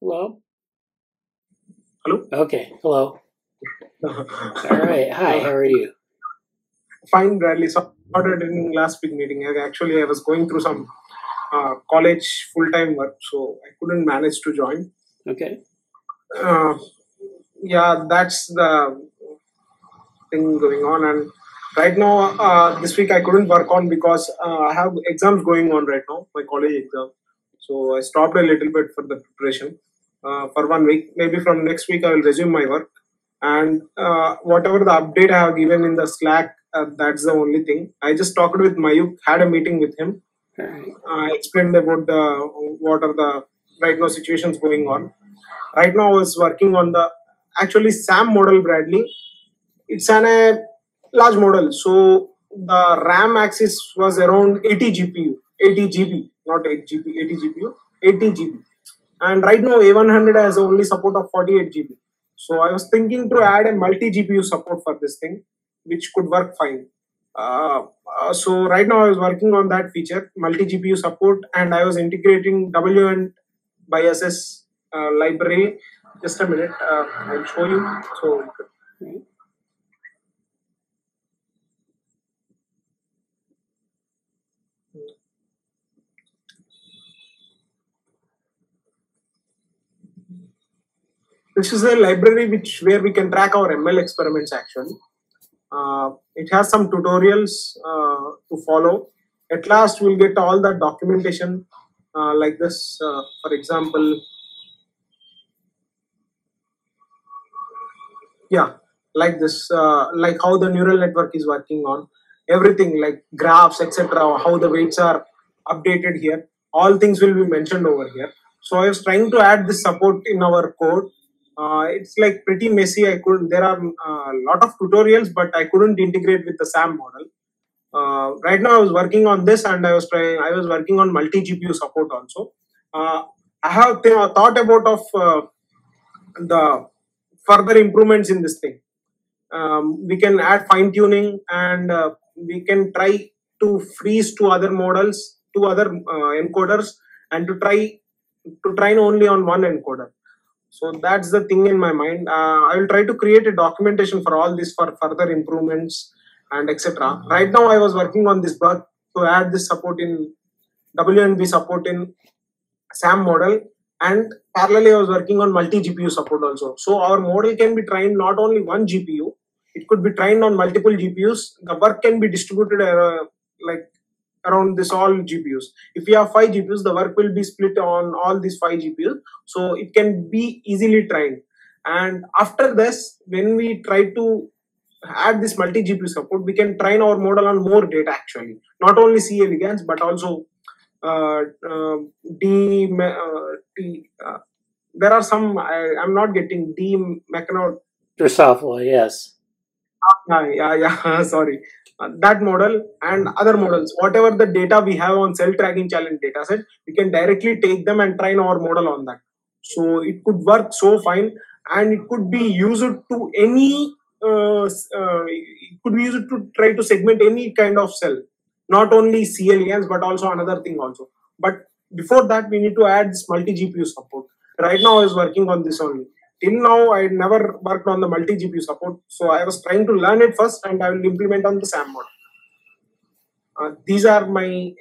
Hello? Hello? Okay, hello. All right, hi, how are you? Fine, Bradley. Sorted in last week meeting. Actually, I was going through some college full-time work, so I couldn't manage to join. Okay. Yeah, that's the thing going on. And right now, this week I couldn't work on because I have exams going on right now, my college exam. So I stopped a little bit for the preparation for 1 week. Maybe from next week I will resume my work. And whatever the update I have given in the Slack, that's the only thing. I just talked with Mayuk, had a meeting with him. All right. I explained about what are the right now situations going on. Right now I was working on the actually SAM model, Bradley. It's a large model. So the RAM axis was around 80 GPU, 80 GB, not 8 GB, 80 GPU, 80 GB. And right now A100 has only support of 48 GB. So I was thinking to add a multi-GPU support for this thing, which could work fine. So right now I was working on that feature, multi-GPU support, and I was integrating WN biases library. Just a minute, I'll show you. So this is a library where we can track our ML experiments actually. It has some tutorials to follow. At last, we'll get all the documentation like this. For example, yeah, like this, like how the neural network is working on everything, like graphs, etc. How the weights are updated here. All things will be mentioned over here. So I was trying to add this support in our code. It's like pretty messy. I couldn't. There are a lot of tutorials, but I couldn't integrate with the SAM model. Right now, I was working on this, and I was working on multi-GPU support also. I have thought about of the further improvements in this thing. We can add fine tuning, and we can try to freeze to other models, to other encoders, and to train only on one encoder. So that's the thing in my mind. I will try to create a documentation for all this for further improvements and etc. Right now, I was working on this bug to add this support in WNB support in SAM model, and parallelly I was working on multi-GPU support also. So our model can be trained not only one GPU, it could be trained on multiple GPUs. The work can be distributed like around this all GPUs. If we have 5 GPUs, the work will be split on all these 5 GPUs. So it can be easily trained. And after this, when we try to add this multi-GPU support, we can train our model on more data actually. Not only C elegans, but also there are some, I'm not getting D mechano. Drosophila, yes. Yeah, sorry. That model and other models, whatever the data we have on cell tracking challenge dataset, we can directly take them and train our model on that. So it could work so fine, and it could be used to any. It could be used to try to segment any kind of cell, not only CLENs but also another thing also. But before that, we need to add this multi-GPU support. Right now, I was working on this only. Till now, I never worked on the multi-GPU support. So I was trying to learn it first, and I will implement on the SAM model. These are my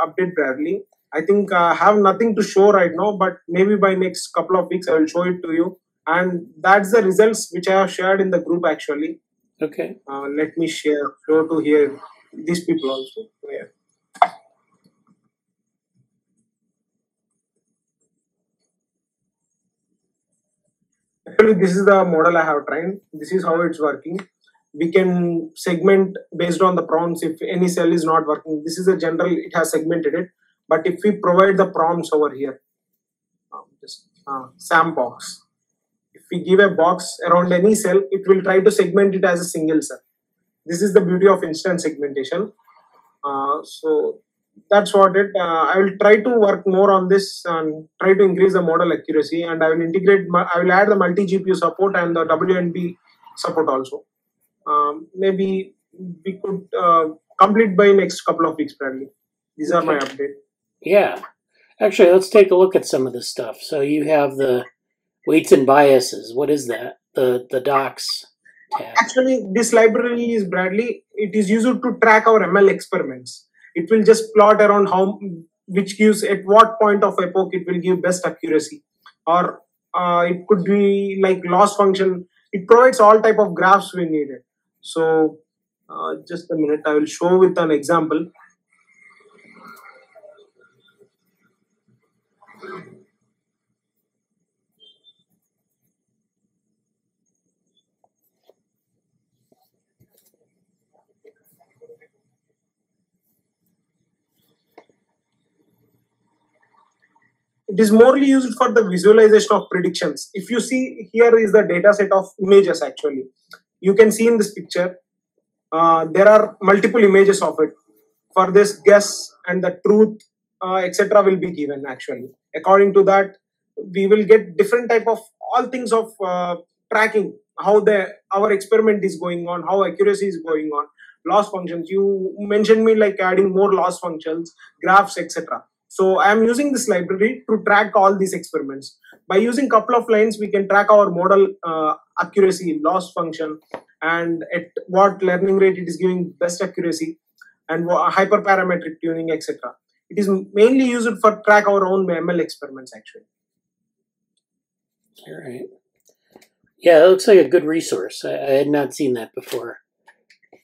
update, Bradley. I think I have nothing to show right now, but maybe by next couple of weeks, I will show it to you. And that's the results which I have shared in the group actually. Okay. Let me show to here these people also. Yeah. Actually, this is the model I have trained. This is how it's working. We can segment based on the prompts. If any cell is not working, this is a general, it has segmented it. But if we provide the prompts over here, SAM box, if we give a box around any cell, it will try to segment it as a single cell. This is the beauty of instant segmentation. So that's what it. I will try to work more on this and try to increase the model accuracy, and I will integrate. I will add the multi-GPU support and the WNB support also. Maybe we could complete by next couple of weeks, probably. These are my update. Yeah. Actually, let's take a look at some of this stuff. So you have the weights and biases. What is that? The docs tab. Actually, this library is Bradley. It is used to track our ML experiments. It will just plot around which gives at what point of epoch it will give best accuracy, or it could be like loss function. It provides all type of graphs we needed. So just a minute, I will show with an example. It is morely used for the visualization of predictions. If you see, here is the data set of images actually. You can see in this picture, there are multiple images of it. For this guess and the truth, etc. will be given actually. According to that, we will get different type of all things of tracking, how our experiment is going on, how accuracy is going on, loss functions. You mentioned me like adding more loss functions, graphs, etc. So I am using this library to track all these experiments. By using couple of lines, we can track our model accuracy, loss function, and at what learning rate it is giving best accuracy, and hyperparametric tuning, etc. It is mainly used for track our own ML experiments actually. All right. Yeah, it looks like a good resource. I had not seen that before.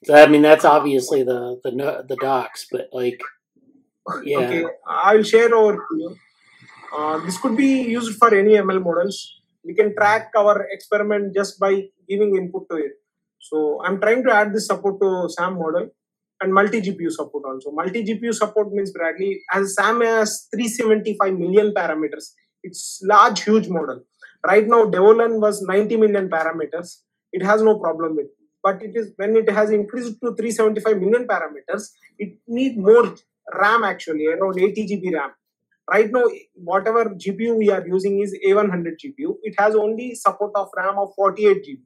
So, I mean, that's obviously the docs, but like, yeah. Okay, I will share over to you. This could be used for any ML models. We can track our experiment just by giving input to it. So I'm trying to add this support to SAM model and multi-GPU support also. Multi-GPU support means Bradley, as SAM has 375 million parameters. It's large, huge model. Right now, DevoWorm was 90 million parameters. It has no problem with. But it is when it has increased to 375 million parameters, it needs more RAM actually, around 80 GB RAM. Right now, whatever GPU we are using is A100 GPU. It has only support of RAM of 48 GB.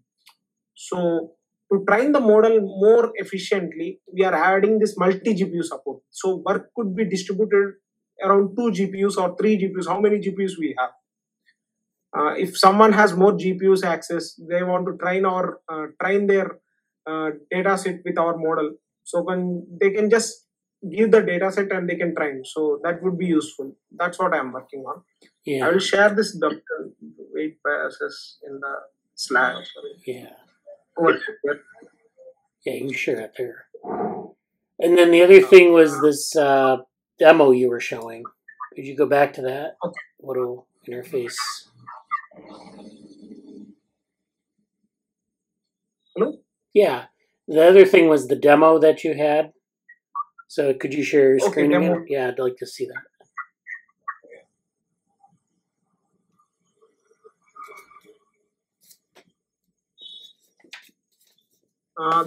So to train the model more efficiently, we are adding this multi-GPU support. So work could be distributed around 2 GPUs or 3 GPUs. How many GPUs we have? If someone has more GPUs access, they want to train their data set with our model. So when they can just give the data set and they can train. So that would be useful. That's what I'm working on. Yeah. I will share this weight biases in the Slack. Yeah. Over here. Yeah, you can share it there. And then the other thing was this demo you were showing. Could you go back to that? Okay. Little interface. Hello? Yeah. The other thing was the demo that you had. So could you share your screen demo. again? Yeah, I'd like to see that.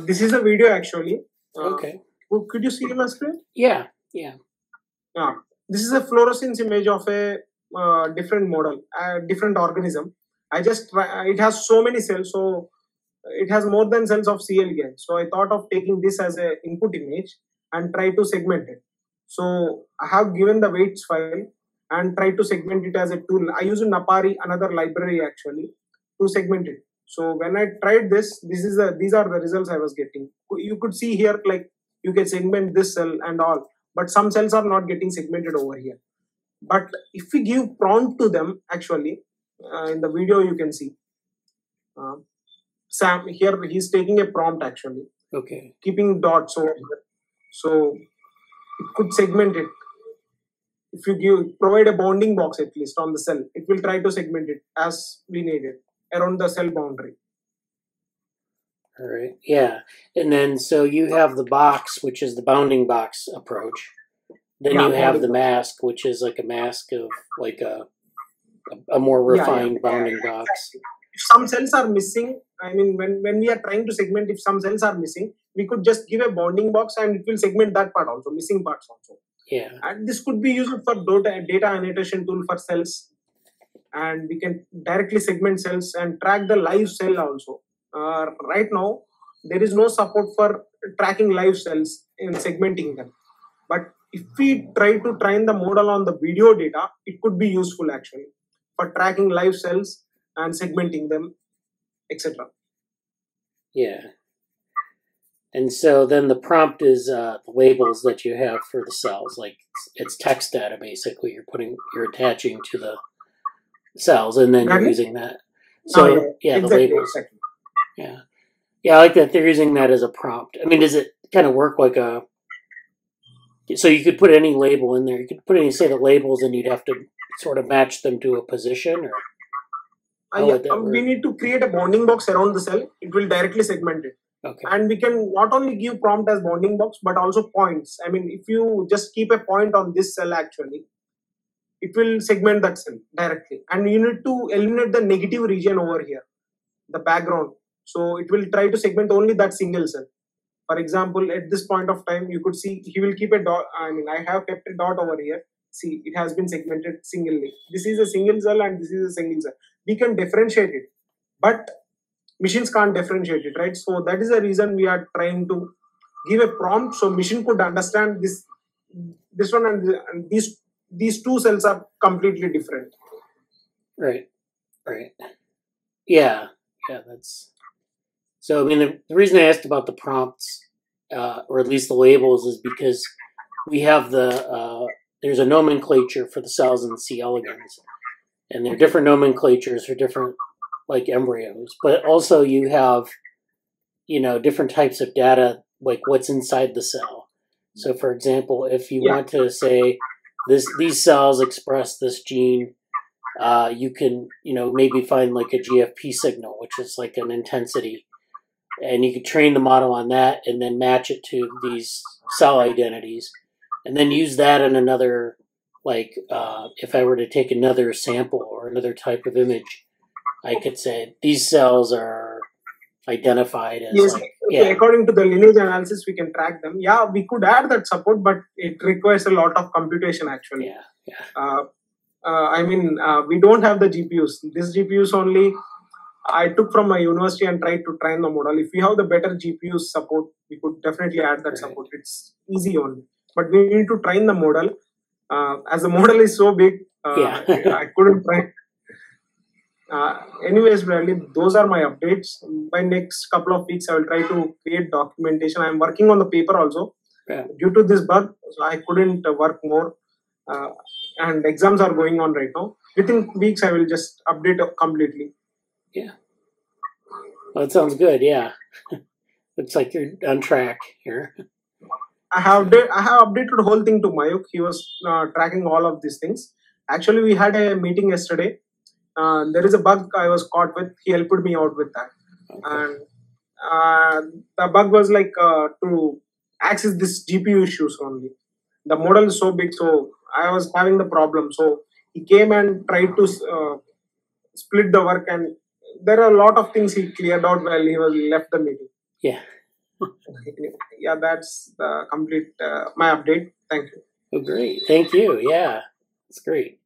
This is a video actually. Okay. Could you see my screen? Yeah, yeah. This is a fluorescence image of a different model, a different organism. It has so many cells, so it has more than cells of CL again. So I thought of taking this as an input image and try to segment it. So I have given the weights file and try to segment it as a tool. I use Napari, another library actually, to segment it. So when I tried this, these are the results I was getting. You could see here, like you can segment this cell and all, but some cells are not getting segmented over here. But if we give prompt to them, actually, in the video you can see, Sam here he's taking a prompt actually. Okay. Keeping dots over here, so it could segment it. If you provide a bounding box at least on the cell, it will try to segment it as we need it around the cell boundary. All right. Yeah. And then so you have the box, which is the bounding box approach. Then you have the mask, which is like a mask of like a more refined bounding box. If some cells are missing, I mean, when we are trying to segment, if some cells are missing, we could just give a bounding box and it will segment that part also, missing parts also. Yeah. And this could be used for data annotation tool for cells. And we can directly segment cells and track the live cell also. Right now, there is no support for tracking live cells and segmenting them. But if we try to train the model on the video data, it could be useful actually for tracking live cells and segmenting them, etc. Yeah. And so then the prompt is the labels that you have for the cells, like it's text data basically. You're attaching to the cells, and then you're using that. So yeah, exactly, the labels. Exactly. Yeah, yeah, I like that they're using that as a prompt. I mean, does it kind of work like a? So you could put any label in there. You could put any say the labels, and you'd have to sort of match them to a position, or how would that work? We need to create a bounding box around the cell. It will directly segment it. Okay. And we can not only give prompt as bounding box, but also points. I mean, if you just keep a point on this cell, actually, it will segment that cell directly. And you need to eliminate the negative region over here, the background. So it will try to segment only that single cell. For example, at this point of time, you could see he will keep a dot. I mean, I have kept a dot over here. See, it has been segmented singly. This is a single cell and this is a single cell. We can differentiate it, but machines can't differentiate it, right? So that is the reason we are trying to give a prompt so machine could understand this one and these two cells are completely different. Right. Yeah, that's... So, I mean, the reason I asked about the prompts, or at least the labels, is because we have there's a nomenclature for the cells in C. elegans, and there are different nomenclatures for different, like, embryos, but also you have, different types of data, like what's inside the cell. So, for example, if you want to say these cells express this gene, you can, maybe find like a GFP signal, which is like an intensity, and you could train the model on that and then match it to these cell identities, and then use that in another, like, if I were to take another sample or another type of image, I could say these cells are identified as according to the lineage analysis, we can track them. Yeah, we could add that support, but it requires a lot of computation actually. I mean, we don't have the GPUs. This GPUs only I took from my university and tried to train the model. If we have the better GPU support, we could definitely add that support. It's easy only, but we need to train the model. As the model is so big, I couldn't train. Anyways, Bradley, those are my updates. By next couple of weeks, I will try to create documentation. I'm working on the paper also. Due to this bug, so I couldn't work more. And exams are going on right now. Within weeks, I will just update completely. Yeah. Well, that sounds good. Yeah. Looks like you're on track here. I have updated the whole thing to Mayuk. He was tracking all of these things. Actually, we had a meeting yesterday. There is a bug I was caught with. He helped me out with that. Okay. And the bug was like to access this GPU issues only. The model is so big, so I was having the problem. So he came and tried to split the work, and there are a lot of things he cleared out while he was left the meeting. Yeah. Yeah, that's the complete my update. Thank you. Oh, great. Thank you. Yeah, it's great.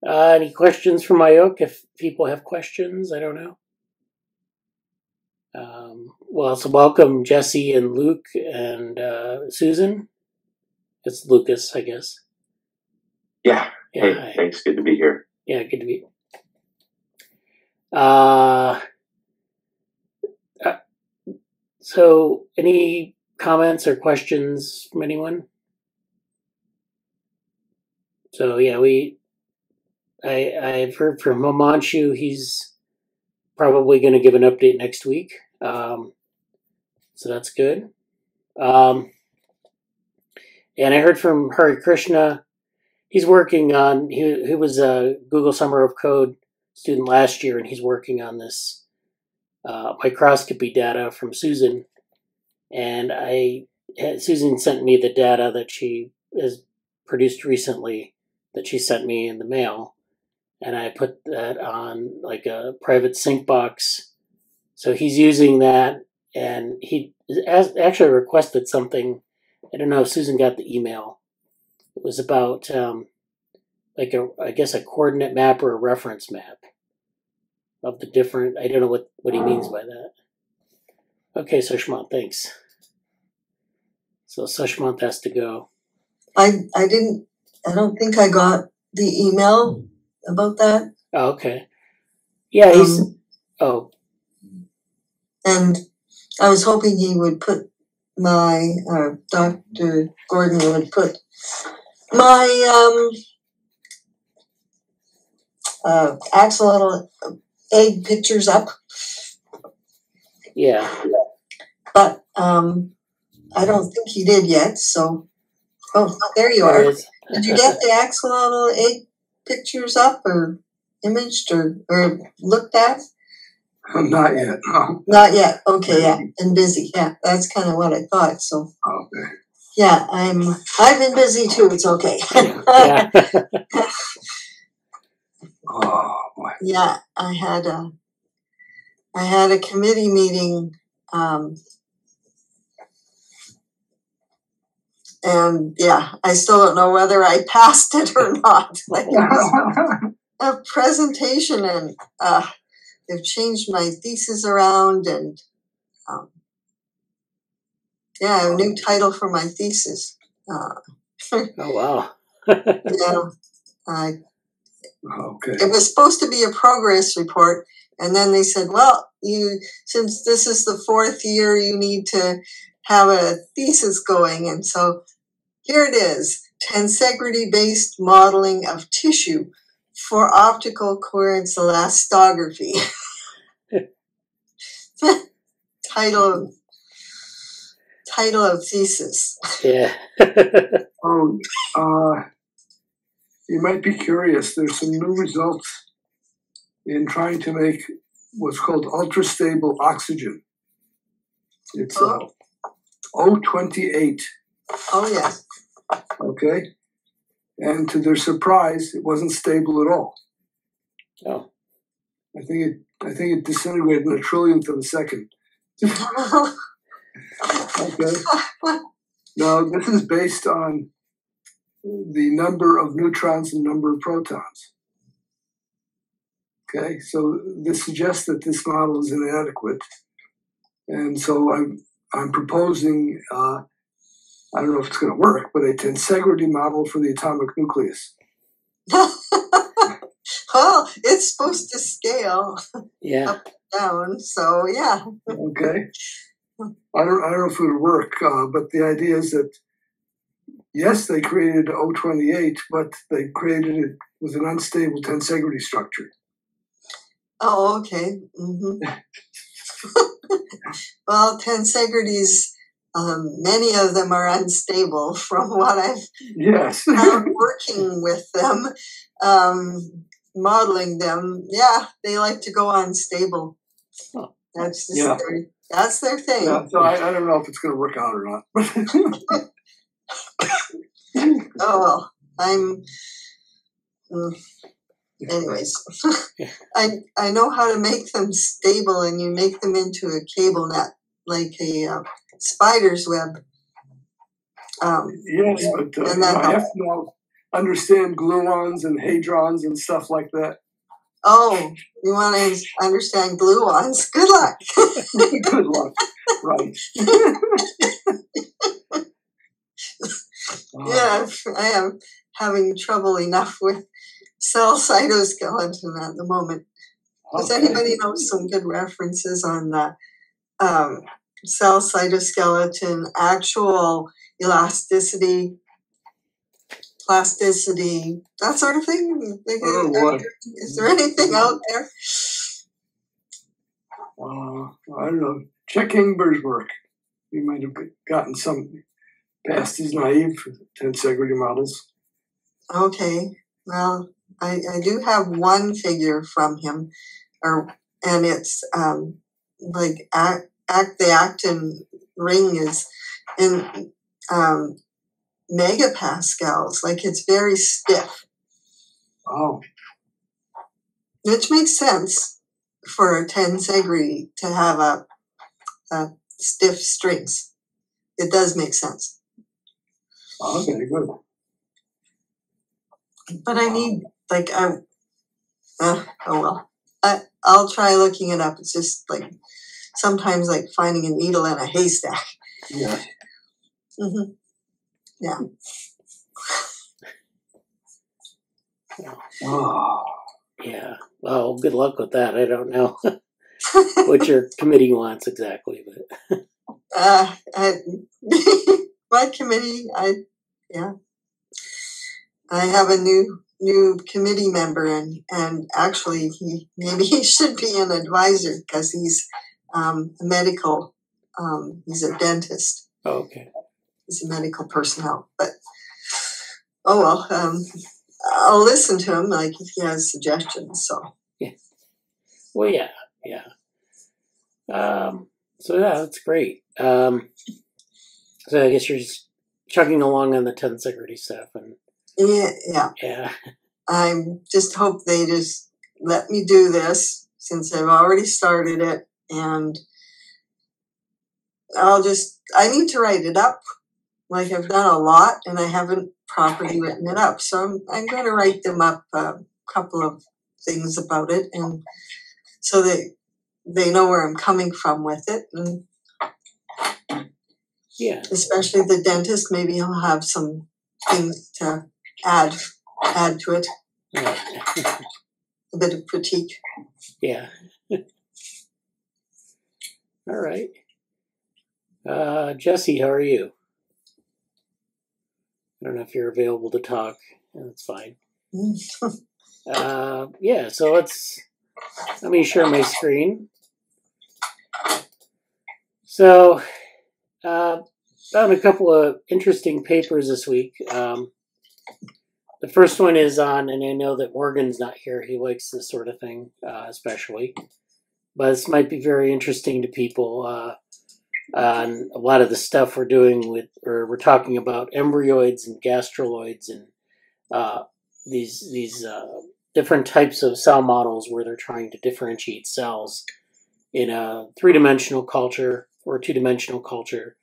Any questions for Mayuk? If people have questions, I don't know. Well, so welcome Jesse and Luke and Susan. It's Lucas, I guess. Yeah. Hey, thanks. Good to be here. Yeah, good to be. So, any comments or questions from anyone? So, yeah, I've heard from Himanshu. He's probably going to give an update next week. So that's good. And I heard from Hari Krishna. He's working on, he was a Google Summer of Code student last year, and he's working on this microscopy data from Susan. And Susan sent me the data that she has produced recently that she sent me in the mail. And I put that on like a private sync box. So he's using that, and he actually requested something. I don't know if Susan got the email. It was about like I guess a coordinate map or a reference map of the different, I don't know what he means by that. Okay, Sushmanth, thanks. So Sushmanth has to go. I don't think I got the email about that. Oh, okay. Yeah, he's. And I was hoping he would put Dr. Gordon would put my axolotl egg pictures up. Yeah. But I don't think he did yet, so. Oh, there you are. Did you get the axolotl egg pictures up or imaged or looked at? Not yet. No. Not yet. Okay, yeah, and busy. Yeah, that's kind of what I thought. So. Okay. Yeah, I've been busy too. It's okay. Yeah. Oh boy. Yeah, I had a committee meeting. And yeah, I still don't know whether I passed it or not. Like it was a presentation, and they've changed my thesis around, and yeah, I have a new title for my thesis. Oh wow! Yeah, okay. It was supposed to be a progress report, and then they said, "Well, since this is the 4th year, you need to have a thesis going," and so. Here it is, tensegrity-based modeling of tissue for optical coherence elastography. Title of thesis. Yeah. You might be curious. There's some new results in trying to make what's called ultra-stable oxygen. It's O28. Oh, yes. Okay. And to their surprise, it wasn't stable at all. Oh. I think it disintegrated in a trillionth of a second. Okay. Now, this is based on the number of neutrons and number of protons. Okay, so this suggests that this model is inadequate. And so I'm proposing, I don't know if it's going to work, but a tensegrity model for the atomic nucleus. Well, it's supposed to scale up and down, so yeah. Okay. I don't know if it would work, but the idea is that, yes, they created O28, but they created it with an unstable tensegrity structure. Oh, okay. Mm-hmm. Well, tensegrities, many of them are unstable from what I've found working with them, modeling them. Yeah, they like to go unstable. That's just that's their thing. Yeah, so I don't know if it's going to work out or not. Oh, well, anyways, I know how to make them stable, and you make them into a cable net, like a spider's web. Yes, but I have to understand gluons and hadrons and stuff like that. Oh, you want to understand gluons? Good luck. Good luck. Right. Yeah, I am having trouble enough with cell cytoskeleton at the moment. Does anybody know some good references on cell cytoskeleton, actual elasticity, plasticity, that sort of thing? Is there anything out there? I don't know. Check Ingber's work. You might have gotten some past his naive tensegrity models. Okay. Well, I do have one figure from him, and it's like the actin ring is in megapascals, like it's very stiff. Oh. Which makes sense for a tensegrity to have a stiff strings. It does make sense. Okay, good. But I need, like, oh well. I'll try looking it up. It's just like sometimes like finding a needle in a haystack. Yeah. Mm-hmm. Yeah. Oh. Yeah. Well, good luck with that. I don't know what your committee wants exactly, but my committee, I have a new committee member, and actually he should be an advisor because he's medical. He's a dentist. Oh, okay. He's a medical personnel, but oh well. I'll listen to him, like if he has suggestions. So yeah. Well, yeah. So yeah, that's great. So I guess you're just chugging along on the tensegrity stuff, and yeah. I just hope they just let me do this since I've already started it, and I need to write it up. Like I've done a lot, and I haven't properly written it up. So I'm going to write them up a couple of things about it, and so they know where I'm coming from with it. And yeah, especially the dentist, maybe he'll have some things to add to it. Yeah. A bit of critique. Yeah. All right. Jesse, how are you? I don't know if you're available to talk. That's fine. Yeah, so let me share my screen. So, found a couple of interesting papers this week. The first one is on, and I know that Morgan's not here. He likes this sort of thing, especially. But this might be very interesting to people. On a lot of the stuff we're doing we're talking about embryoids and gastruloids and these different types of cell models where they're trying to differentiate cells in a three-dimensional culture or a two-dimensional culture.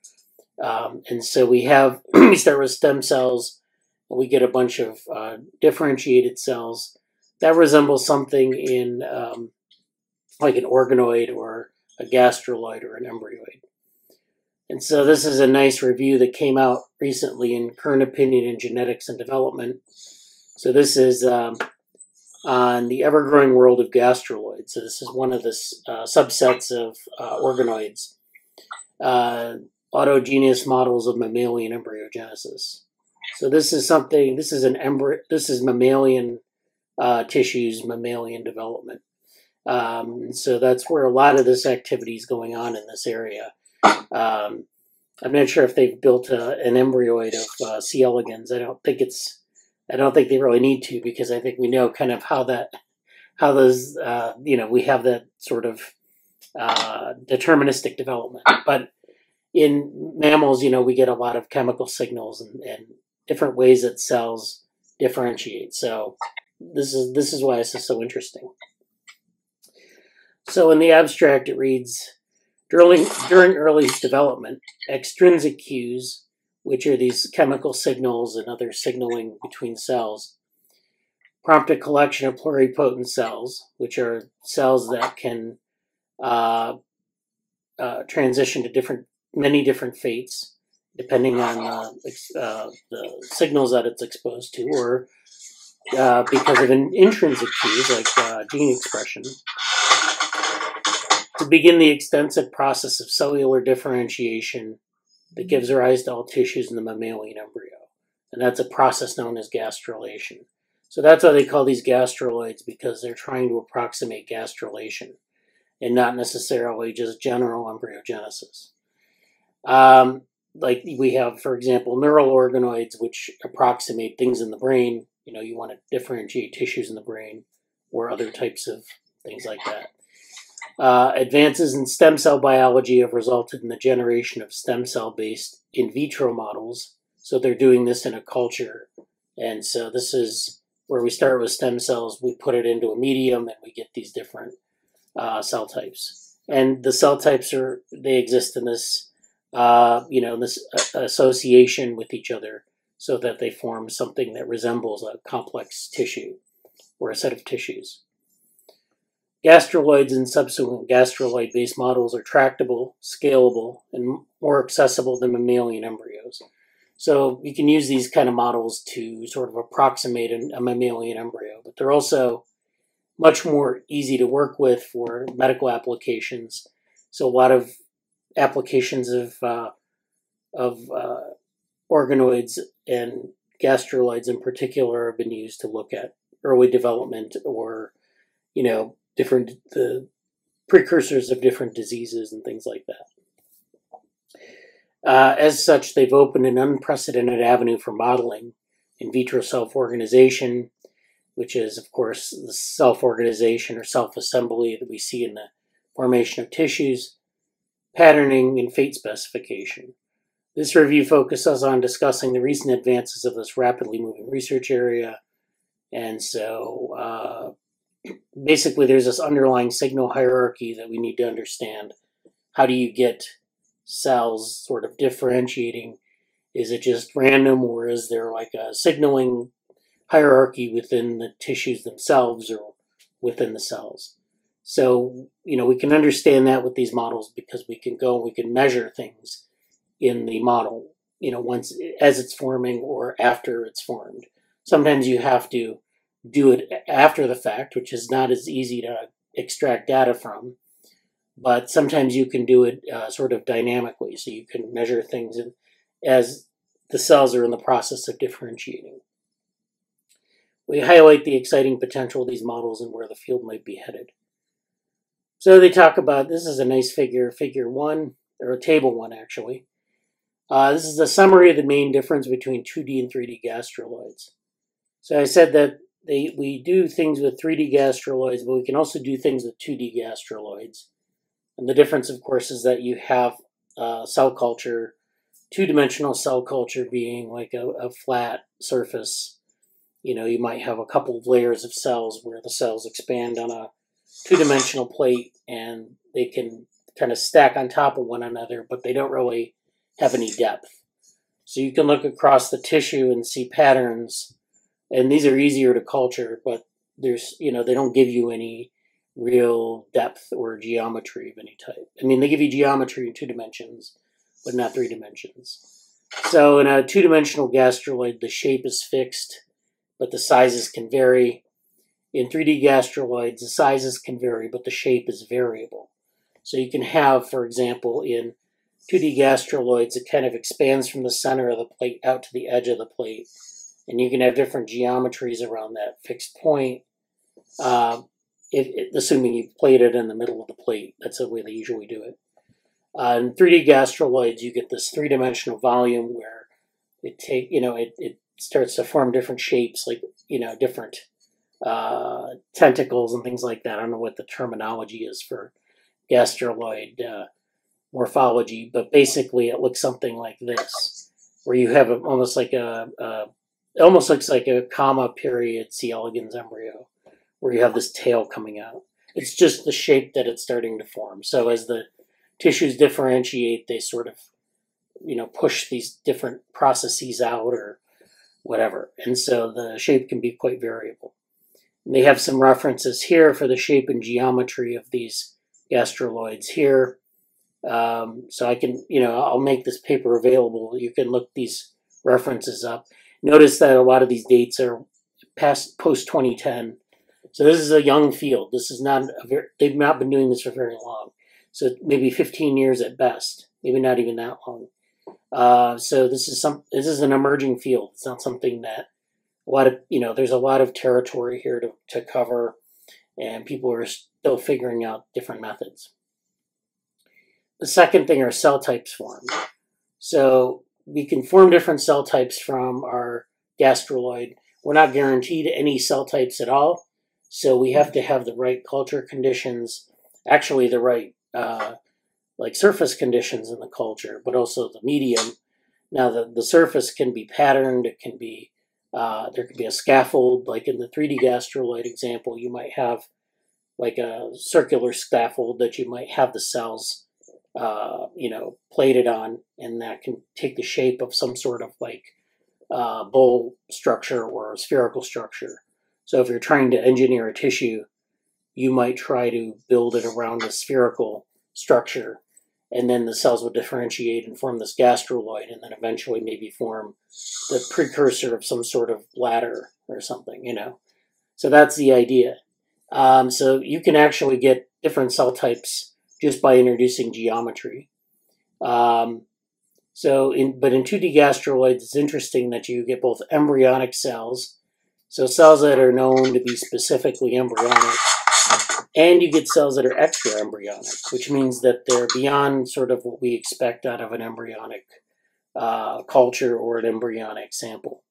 And so we start with stem cells, and we get a bunch of differentiated cells that resemble something in like an organoid or a gastruloid or an embryoid. And so this is a nice review that came out recently in Current Opinion in Genetics and Development. So this is on the ever-growing world of gastruloids. So this is one of the subsets of organoids, autogenous models of mammalian embryogenesis. So this is mammalian tissues, mammalian development. So that's where a lot of this activity is going on in this area. I'm not sure if they've built an embryoid of C. elegans. I don't think they really need to, because I think we know kind of how those we have that sort of deterministic development. But in mammals, we get a lot of chemical signals and different ways that cells differentiate. So this is why this is so interesting. So in the abstract, it reads, during early development, extrinsic cues, which are these chemical signals and other signaling between cells, prompt a collection of pluripotent cells, which are cells that can transition to many different fates, depending on the signals that it's exposed to, or because of intrinsic cues like gene expression, to begin the extensive process of cellular differentiation that gives rise to all tissues in the mammalian embryo. And that's a process known as gastrulation. So that's why they call these gastruloids, because they're trying to approximate gastrulation and not necessarily just general embryogenesis. Like we have, for example, neural organoids, which approximate things in the brain. You want to differentiate tissues in the brain, or other types of things like that. Advances in stem cell biology have resulted in the generation of stem cell-based in vitro models. So they're doing this in a culture. And so this is where we start with stem cells, we put it into a medium, and we get these different cell types. And the cell types they exist in this, this association with each other, so that they form something that resembles a complex tissue or a set of tissues. Gastruloids and subsequent gastruloid-based models are tractable, scalable, and more accessible than mammalian embryos. So you can use these kind of models to sort of approximate a mammalian embryo, but they're also much more easy to work with for medical applications. So a lot of applications of organoids and gastruloids in particular have been used to look at early development or, the precursors of different diseases and things like that. As such, they've opened an unprecedented avenue for modeling in vitro self-organization, which is, of course, the self-organization or self-assembly that we see in the formation of tissues, patterning, and fate specification. This review focuses on discussing the recent advances of this rapidly moving research area. And so basically there's this underlying signal hierarchy that we need to understand. How do you get cells sort of differentiating? Is it just random, or is there like a signaling hierarchy within the tissues themselves or within the cells? So, we can understand that with these models because we can measure things in the model, once as it's forming or after it's formed. Sometimes you have to do it after the fact, which is not as easy to extract data from, but sometimes you can do it sort of dynamically. So you can measure things as the cells are in the process of differentiating. We highlight the exciting potential of these models and where the field might be headed. So they talk about, this is a nice figure 1, or table 1 actually. This is a summary of the main difference between 2D and 3D gastruloids. So I said that we do things with 3D gastruloids, but we can also do things with 2D gastruloids. And the difference, of course, is that you have cell culture, two-dimensional cell culture being like a flat surface. You might have a couple of layers of cells where the cells expand on a two-dimensional plate and they can kind of stack on top of one another, but they don't really have any depth. So you can look across the tissue and see patterns, and these are easier to culture, but there's, they don't give you any real depth or geometry of any type. I mean, they give you geometry in 2 dimensions, but not 3 dimensions. So in a 2-dimensional gastruloid, the shape is fixed, but the sizes can vary. In 3D gastruloids, the sizes can vary, but the shape is variable. So you can have, for example, in 2D gastruloids, it kind of expands from the center of the plate out to the edge of the plate. And you can have different geometries around that fixed point, assuming you've plated in the middle of the plate. That's the way they usually do it. In 3D gastruloids, you get this 3-dimensional volume where it starts to form different shapes, like, different tentacles and things like that. I don't know what the terminology is for gastruloid morphology, but basically it looks something like this, where you have almost like it almost looks like a comma period C. elegans embryo, where you have this tail coming out. It's just the shape that it's starting to form. So as the tissues differentiate, they sort of, push these different processes out or whatever. And so the shape can be quite variable. And they have some references here for the shape and geometry of these gastruloids here. So I can, I'll make this paper available. You can look these references up. Notice that a lot of these dates are post-2010. So this is a young field. This is not they've not been doing this for very long. So maybe 15 years at best, maybe not even that long. So this is an emerging field. It's not something that there's a lot of territory here to cover, and people are still figuring out different methods. The second thing are cell types formed. So we can form different cell types from our gastruloid. We're not guaranteed any cell types at all, so we have to have the right culture conditions, actually the right surface conditions in the culture, but also the medium. Now the surface can be patterned. It can be there could be a scaffold, like in the 3D gastruloid example. You might have like a circular scaffold that you might have the cells plated on, and that can take the shape of some sort of bowl structure or a spherical structure. So if you're trying to engineer a tissue, you might try to build it around a spherical structure, and then the cells will differentiate and form this gastruloid, and then eventually maybe form the precursor of some sort of bladder or something, you know. So that's the idea. So you can actually get different cell types just by introducing geometry. But in 2D gastruloids, it's interesting that you get both embryonic cells, so cells that are known to be specifically embryonic, and you get cells that are extra embryonic, which means that they're beyond sort of what we expect out of an embryonic culture or an embryonic sample.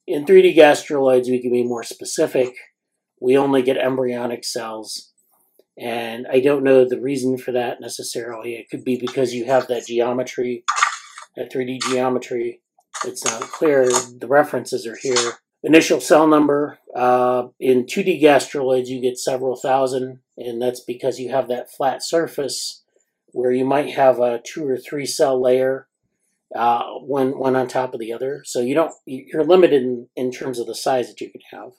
In 3D gastruloids, we can be more specific. We only get embryonic cells, and I don't know the reason for that necessarily. It could be because you have that geometry, that 3D geometry. It's not clear. The references are here. Initial cell number, in 2D gastruloids you get several thousand, and that's because you have that flat surface where you might have a 2 or 3 cell layer, one on top of the other. So you're limited in terms of the size that you can have,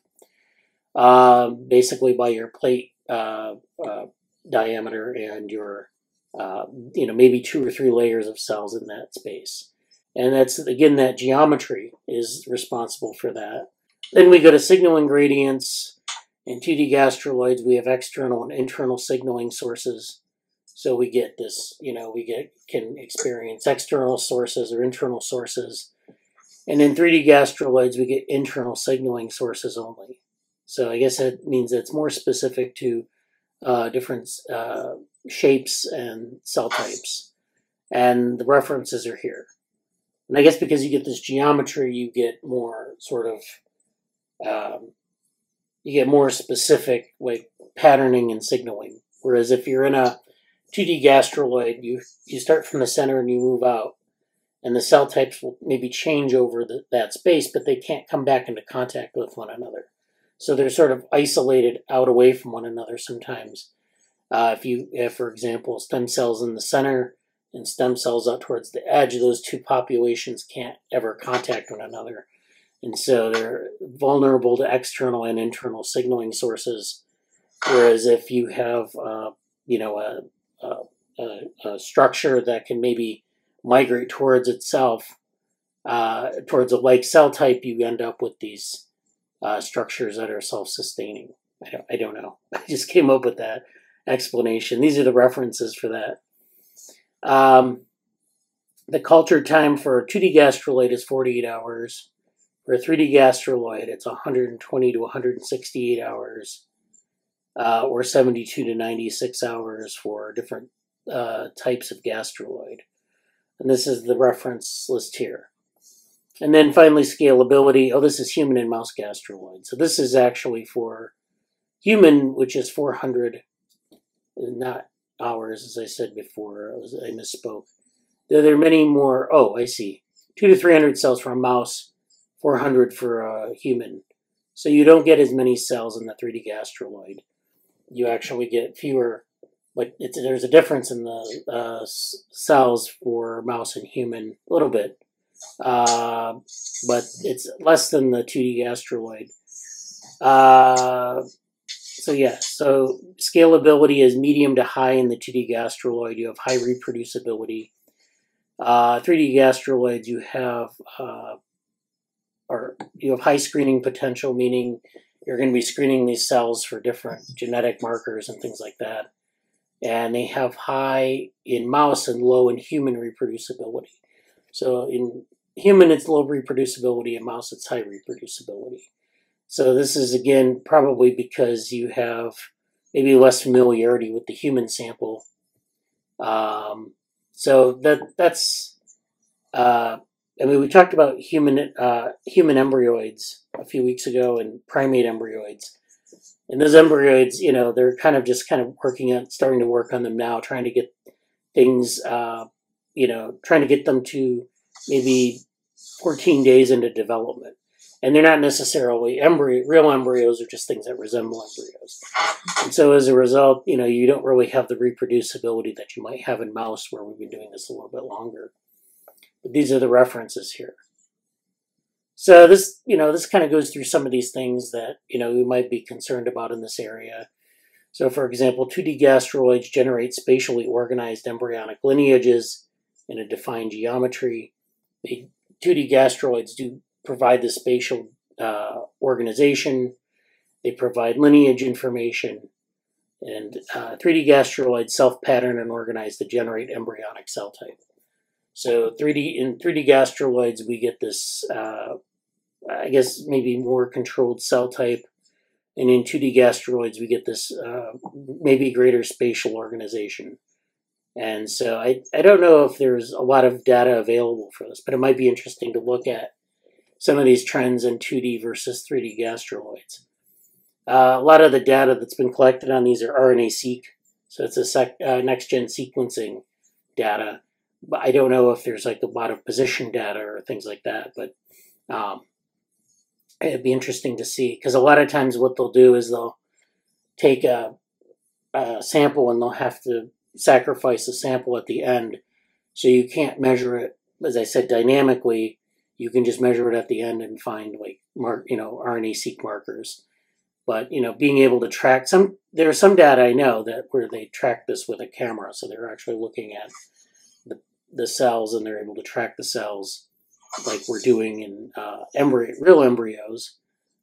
basically by your plate diameter and your, maybe 2 or 3 layers of cells in that space. And that's, again, that geometry is responsible for that. Then we go to signaling gradients. In 2D gastruloids, we have external and internal signaling sources. So we get this, can experience external sources or internal sources. And in 3D gastruloids, we get internal signaling sources only. So I guess that means it's more specific to different shapes and cell types. And the references are here. And I guess because you get this geometry, you get more sort of, you get more specific like patterning and signaling. Whereas if you're in a 2D gastruloid, you start from the center and you move out. And the cell types will maybe change over that space, but they can't come back into contact with one another. So they're sort of isolated out away from one another sometimes. If you have, for example, stem cells in the center and stem cells out towards the edge, those two populations can't ever contact one another. And so they're vulnerable to external and internal signaling sources. Whereas if you have, a structure that can maybe migrate towards itself, towards a like cell type, you end up with these structures that are self-sustaining. I don't know. I just came up with that explanation. These are the references for that. The culture time for a 2D gastruloid is 48 hours. For a 3D gastruloid, it's 120 to 168 hours, or 72 to 96 hours for different types of gastruloid. And this is the reference list here. And then finally, scalability. Oh, this is human and mouse gastruloid. So this is actually for human, which is 400, not hours, as I said before. I misspoke. There are many more. Oh, I see. 200 to 300 cells for a mouse, 400 for a human. So you don't get as many cells in the 3D gastruloid. You actually get fewer, but there's a difference in the cells for mouse and human, a little bit. But it's less than the 2D gastruloid. So scalability is medium to high in the 2D gastruloid. You have high reproducibility. 3D gastruloids, you have high screening potential, meaning you're going to be screening these cells for different genetic markers and things like that. And they have high in mouse and low in human reproducibility. So in human, it's low reproducibility. In mouse, it's high reproducibility. So this is, again, probably because you have maybe less familiarity with the human sample. So that's, we talked about human embryoids a few weeks ago and primate embryoids. And those embryoids, they're kind of starting to work on them now, trying to get things, trying to get them to maybe 14 days into development. And they're not necessarily real embryos, are just things that resemble embryos. And so as a result, you don't really have the reproducibility that you might have in mouse, where we've been doing this a little bit longer. But these are the references here. So this kind of goes through some of these things that, we might be concerned about in this area. So, for example, 2D gastruloids generate spatially organized embryonic lineages in a defined geometry. 2D gastruloids do provide the spatial organization. They provide lineage information. And 3D gastruloids self-pattern and organize to generate embryonic cell type. So in 3D gastruloids, we get this, I guess, maybe more controlled cell type. And in 2D gastruloids, we get this maybe greater spatial organization. And so I don't know if there's a lot of data available for this, but it might be interesting to look at some of these trends in 2D versus 3D gastruloids. A lot of the data that's been collected on these are RNA-seq, so it's a next-gen sequencing data. But I don't know if there's like a lot of position data or things like that, but it'd be interesting to see, because a lot of times what they'll do is they'll take a sample and they'll have to sacrifice a sample at the end, so you can't measure it, as I said, dynamically. You can just measure it at the end and find like RNA-seq markers. But being able to track there's some data I know that where they track this with a camera, so they're actually looking at the cells and they're able to track the cells like we're doing in real embryos.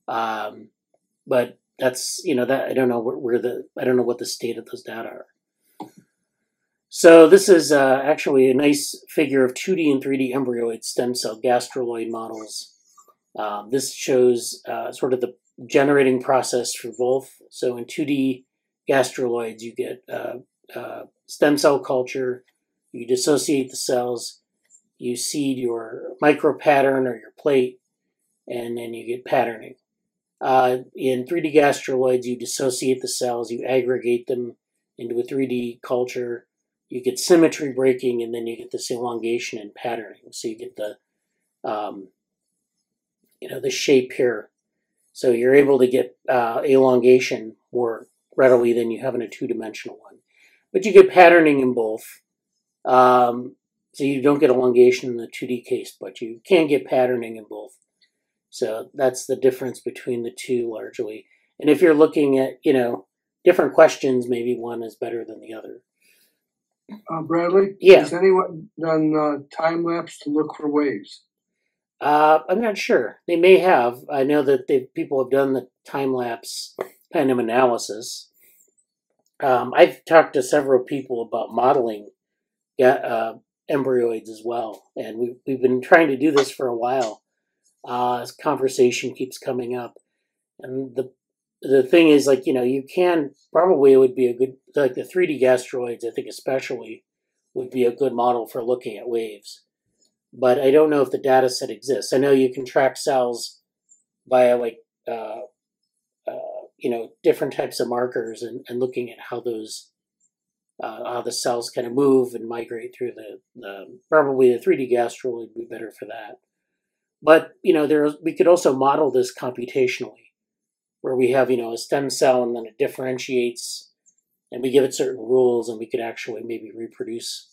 But that's that I don't know I don't know what the state of those data are. So this is actually a nice figure of 2D and 3D embryoid stem cell gastruloid models. This shows sort of the generating process for both. So in 2D gastruloids, you get stem cell culture, you dissociate the cells, you seed your micropattern or your plate, and then you get patterning. In 3D gastruloids, you dissociate the cells, you aggregate them into a 3D culture, you get symmetry breaking, and then you get this elongation and patterning. So you get the the shape here. So you're able to get elongation more readily than you have in a two-dimensional one. But you get patterning in both. So you don't get elongation in the 2D case, but you can get patterning in both. So that's the difference between the two largely. And if you're looking at, different questions, maybe one is better than the other. Bradley? Yeah. Has anyone done time-lapse to look for waves? I'm not sure. They may have. I know that people have done the time-lapse kind of analysis. I've talked to several people about modeling embryoids as well, and we've been trying to do this for a while. This conversation keeps coming up, and the thing is, like, you can probably, it would be a good, like the 3D gastruloids, I think especially, would be a good model for looking at waves. But I don't know if the data set exists. I know you can track cells via different types of markers and looking at how those how the cells kind of move and migrate through probably the 3D gastruloid would be better for that. But we could also model this computationally, where we have a stem cell and then it differentiates, and we give it certain rules, and we could actually maybe reproduce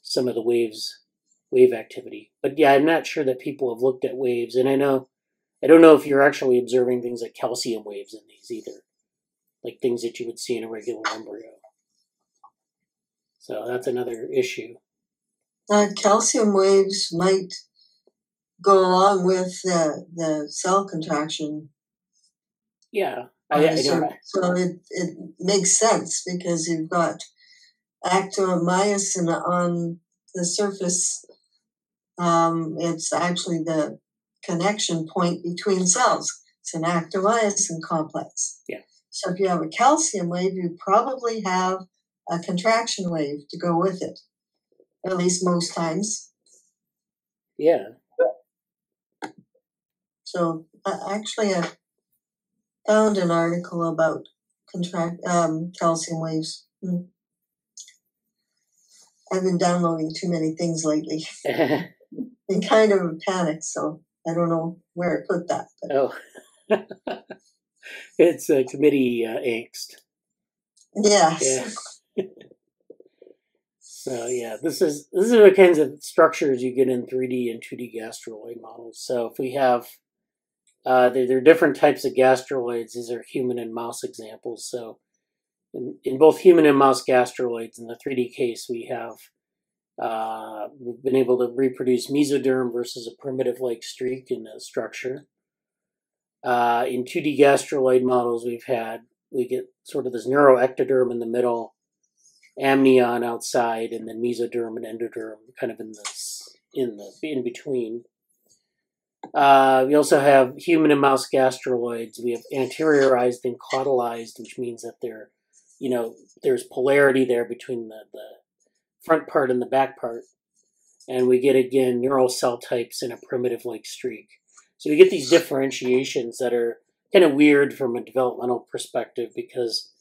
some of the wave activity. But yeah, I'm not sure that people have looked at waves, and I don't know if you're actually observing things like calcium waves in these either, like things that you would see in a regular embryo. So that's another issue. Calcium waves might go along with the cell contraction. Yeah, so it makes sense, because you've got actomyosin on the surface. It's actually the connection point between cells. It's an actomyosin complex. Yeah. So if you have a calcium wave, you probably have a contraction wave to go with it, at least most times. Yeah. So actually, I found an article about calcium waves. I've been downloading too many things lately. In kind of a panic, so I don't know where I put that. But. Oh, it's committee angst. Yes. Yeah. So yeah, this is the kinds of structures you get in 3D and 2D gastruloid models. So if we have, there are different types of gastruloids. These are human and mouse examples. So in both human and mouse gastroids, in the 3D case, we've been able to reproduce mesoderm versus a primitive-like streak in the structure. In 2D gastruloid models, we get sort of this neuroectoderm in the middle, amnion outside, and then mesoderm and endoderm kind of in between. We also have human and mouse gastruloids. We have anteriorized and caudalized, which means that there's polarity there between the front part and the back part. And we get, again, neural cell types in a primitive-like streak. So we get these differentiations that are kind of weird from a developmental perspective because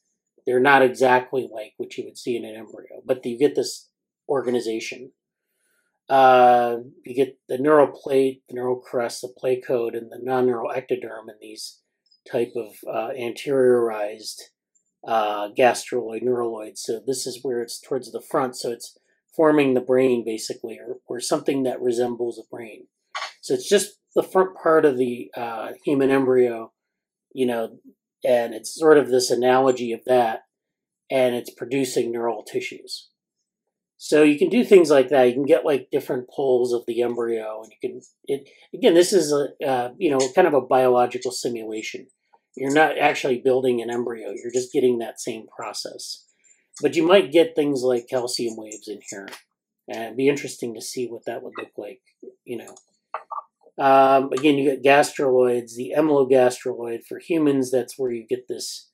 they're not exactly like what you would see in an embryo. But you get this organization. You get the neural plate, the neural crest, the placode, and the non-neural ectoderm in these type of anteriorized gastruloid neuraloids. So this is where it's towards the front, so it's forming the brain basically, or something that resembles a brain. So it's just the front part of the human embryo, and it's sort of this analogy of that, and it's producing neural tissues. So you can do things like that. You can get like different poles of the embryo, and again, this is kind of a biological simulation. You're not actually building an embryo. You're just getting that same process. But you might get things like calcium waves in here, and it'd be interesting to see what that would look like. Again, you get gastruloids, the amylogastruloid for humans. That's where you get this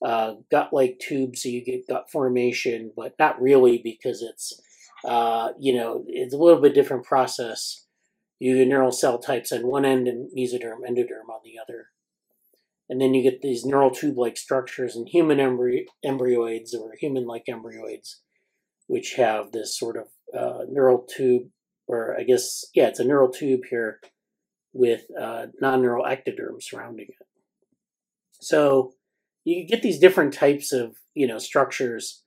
gut-like tube, so you get gut formation, but not really because it's it's a little bit different process. You get neural cell types on one end and mesoderm, endoderm on the other. And then you get these neural tube-like structures in human embryoids or human-like embryoids, which have this sort of neural tube, or I guess, it's a neural tube here with non-neural ectoderm surrounding it. So you get these different types of structures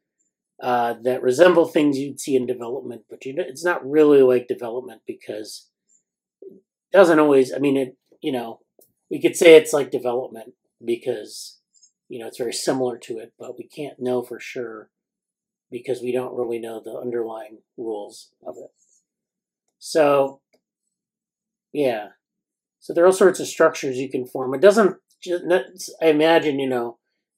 that resemble things you'd see in development, but it's not really like development because it doesn't always. We could say it's like development because it's very similar to it, but we can't know for sure because we don't really know the underlying rules of it. So so there are all sorts of structures you can form. It doesn't. I imagine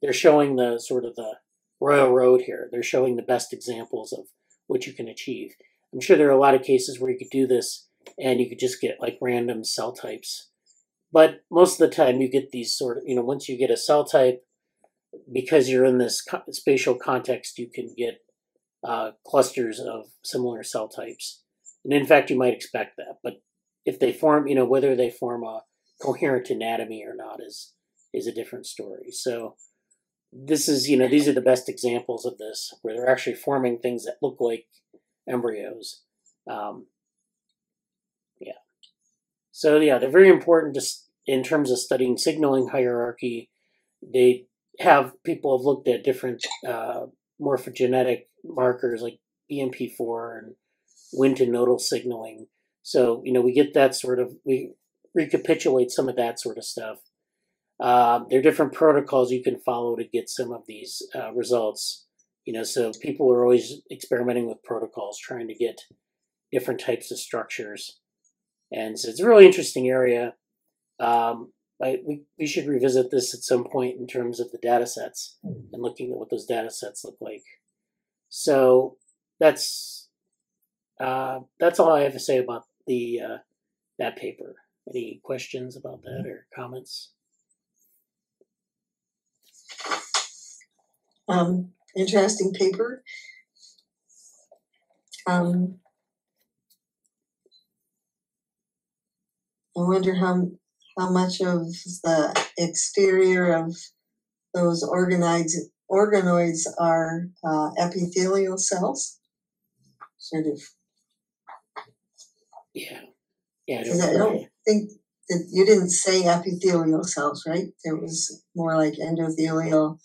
they're showing the sort of the royal road here. They're showing the best examples of what you can achieve. I'm sure there are a lot of cases where you could do this and you could just get like random cell types. But most of the time you get these sort of, once you get a cell type, because you're in this spatial context, you can get clusters of similar cell types. And in fact, you might expect that. But if they form, whether they form a coherent anatomy or not is a different story. So this is, these are the best examples of this, where they're actually forming things that look like embryos. So they're very important in terms of studying signaling hierarchy. People have looked at different morphogenetic markers like BMP4 and Wnt and nodal signaling. So, we get that we recapitulate some of that sort of stuff. There are different protocols you can follow to get some of these results. So people are always experimenting with protocols, trying to get different types of structures. And so it's a really interesting area. We should revisit this at some point in terms of the data sets and looking at what those data sets look like. So that's all I have to say about that paper. Any questions about that or comments? Interesting paper. I wonder how much of the exterior of those organoids are epithelial cells. Sort of. Yeah. I don't think that you didn't say epithelial cells, right? It was more like endothelial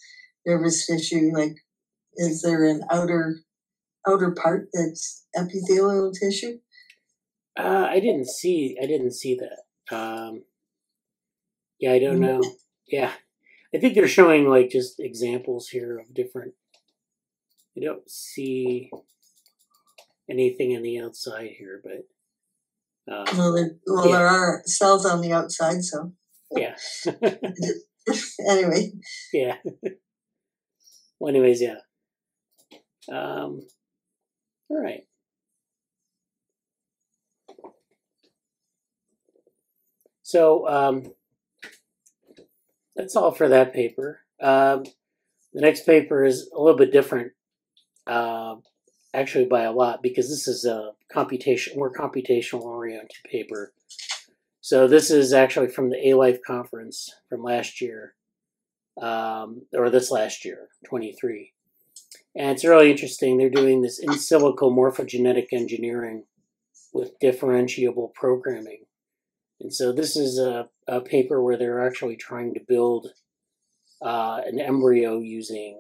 nervous tissue. Like, is there an outer part that's epithelial tissue? I didn't see that. I don't know. Yeah, I think they're showing like just examples here of different. I don't see anything on the outside here, but there are cells on the outside, so yeah. Anyway. Yeah. Well, anyways, yeah. All right. So that's all for that paper. The next paper is a little bit different, actually by a lot, because this is a more computational oriented paper. So this is actually from the A-Life conference from last year, or this last year, 23. And it's really interesting. They're doing this in silico morphogenetic engineering with differentiable programming. And so this is a paper where they're actually trying to build an embryo using,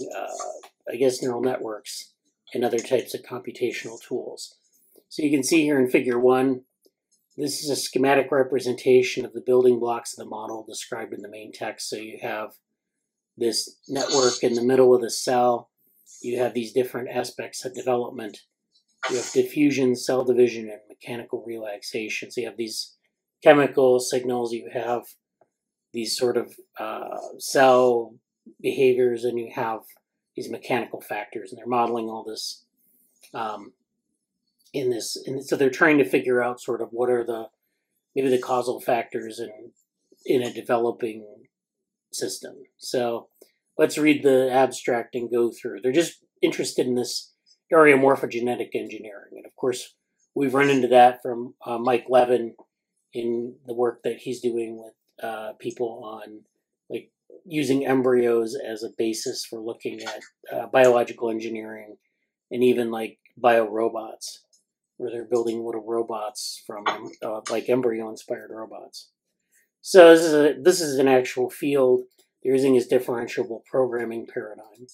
I guess, neural networks and other types of computational tools. So you can see here in figure 1, this is a schematic representation of the building blocks of the model described in the main text. So you have this network in the middle of the cell. You have these different aspects of development. You have diffusion, cell division, and mechanical relaxation. So you have these chemical signals, you have these sort of cell behaviors, and you have these mechanical factors, and they're modeling all this in this. And so they're trying to figure out sort of what are maybe the causal factors in a developing system. So let's read the abstract and go through. They're just interested in this area of morphogenetic engineering. And of course, we've run into that from Mike Levin in the work that he's doing with people on like using embryos as a basis for looking at biological engineering and even like biorobots, where they're building little robots from like embryo-inspired robots. So this is an actual field. They're using this differentiable programming paradigm.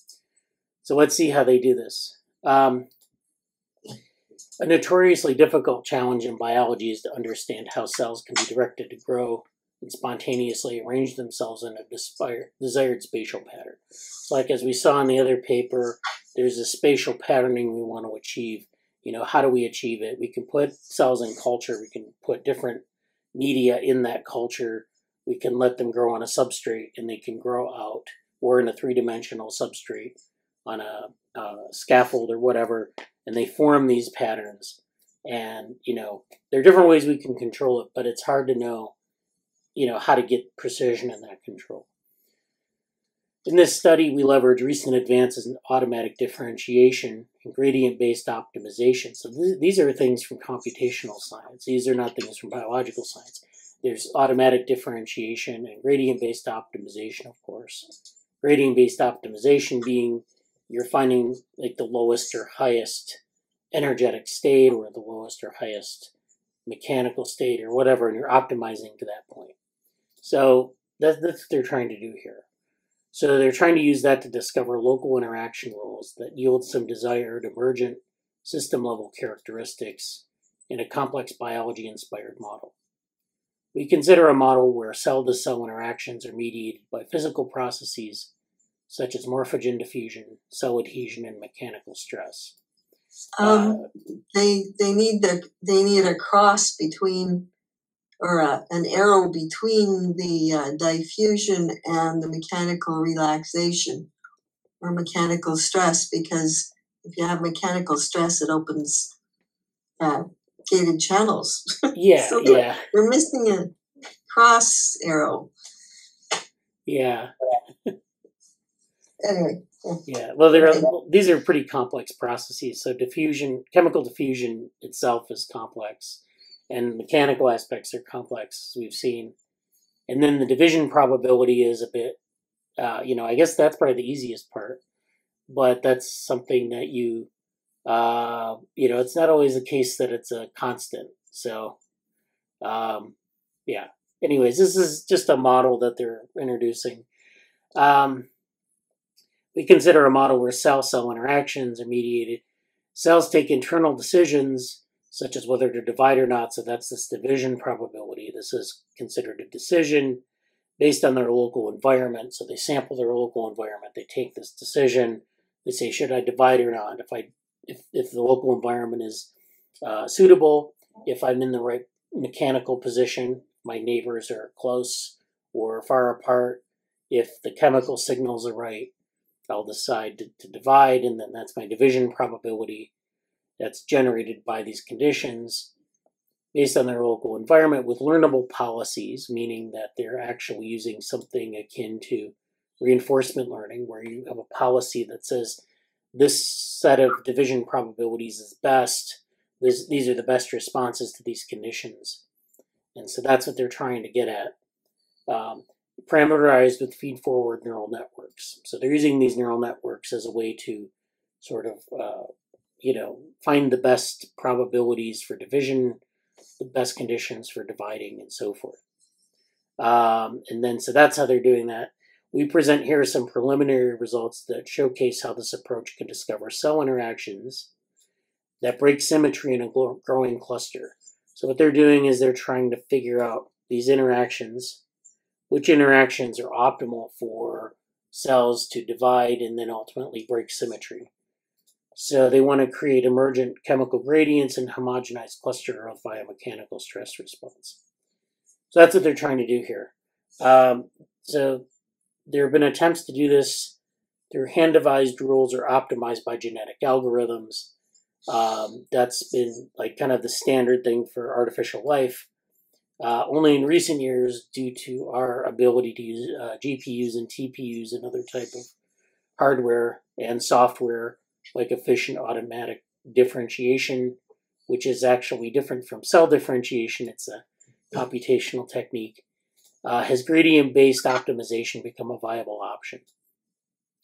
So let's see how they do this. A notoriously difficult challenge in biology is to understand how cells can be directed to grow and spontaneously arrange themselves in a desired spatial pattern. So like as we saw in the other paper, there's a spatial patterning we want to achieve. How do we achieve it? We can put cells in culture. We can put different media in that culture. We can let them grow on a substrate and they can grow out, or in a three-dimensional substrate on a scaffold or whatever, and they form these patterns. And, there are different ways we can control it, but it's hard to know, how to get precision in that control. In this study, we leverage recent advances in automatic differentiation and gradient-based optimization. So these are things from computational science. These are not things from biological science. There's automatic differentiation and gradient-based optimization, of course. Gradient-based optimization being you're finding like the lowest or highest energetic state or the lowest or highest mechanical state or whatever, and you're optimizing to that point. So that's what they're trying to do here. So they're trying to use that to discover local interaction rules that yield some desired emergent system-level characteristics in a complex biology-inspired model. We consider a model where cell-to-cell interactions are mediated by physical processes such as morphogen diffusion, cell adhesion, and mechanical stress. They need a cross between, or an arrow between the diffusion and the mechanical relaxation or mechanical stress, because if you have mechanical stress, it opens gated channels. Yeah, so yeah. They're missing a cross arrow. Yeah. Anyway. Yeah, well, these are pretty complex processes. So chemical diffusion itself is complex, and mechanical aspects are complex, as we've seen. And then the division probability is a bit, I guess that's probably the easiest part. But that's something that it's not always the case that it's a constant. So, yeah. Anyways, this is just a model that they're introducing. We consider a model where cell-cell interactions are mediated. Cells take internal decisions, such as whether to divide or not, so that's this division probability. This is considered a decision. based on their local environment. So they sample their local environment. They take this decision. They say, should I divide or not? If the local environment is suitable, if I'm in the right mechanical position, my neighbors are close or far apart, if the chemical signals are right, I'll decide to divide, and then that's my division probability that's generated by these conditions based on their local environment with learnable policies, meaning that they're actually using something akin to reinforcement learning, where you have a policy that says this set of division probabilities is best. These are the best responses to these conditions. And so that's what they're trying to get at. Parameterized with feed-forward neural networks. So they're using these neural networks as a way to sort of, find the best probabilities for division, the best conditions for dividing, and so forth. So that's how they're doing that. We present here some preliminary results that showcase how this approach can discover cell interactions that break symmetry in a growing cluster. So what they're doing is they're trying to figure out these interactions, which interactions are optimal for cells to divide and then ultimately break symmetry. So they want to create emergent chemical gradients and homogenize cluster of biomechanical stress response. So that's what they're trying to do here. So there have been attempts to do this through hand-devised rules or optimized by genetic algorithms. That's been like kind of the standard thing for artificial life. Only in recent years, due to our ability to use GPUs and TPUs and other type of hardware and software, like efficient automatic differentiation, which is actually different from cell differentiation. It's a computational technique. Has gradient-based optimization become a viable option?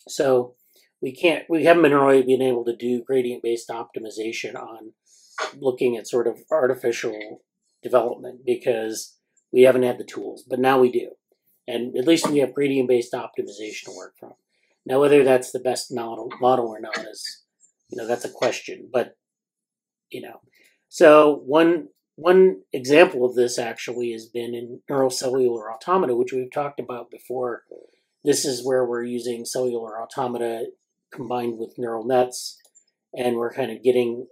So we haven't really been able to do gradient-based optimization on looking at sort of artificial development because we haven't had the tools, but now we do. And at least we have gradient-based optimization to work from. Now, whether that's the best model or not is, that's a question. But, so one example of this actually has been in neurocellular automata, which we've talked about before. This is where we're using cellular automata combined with neural nets, and we're kind of getting,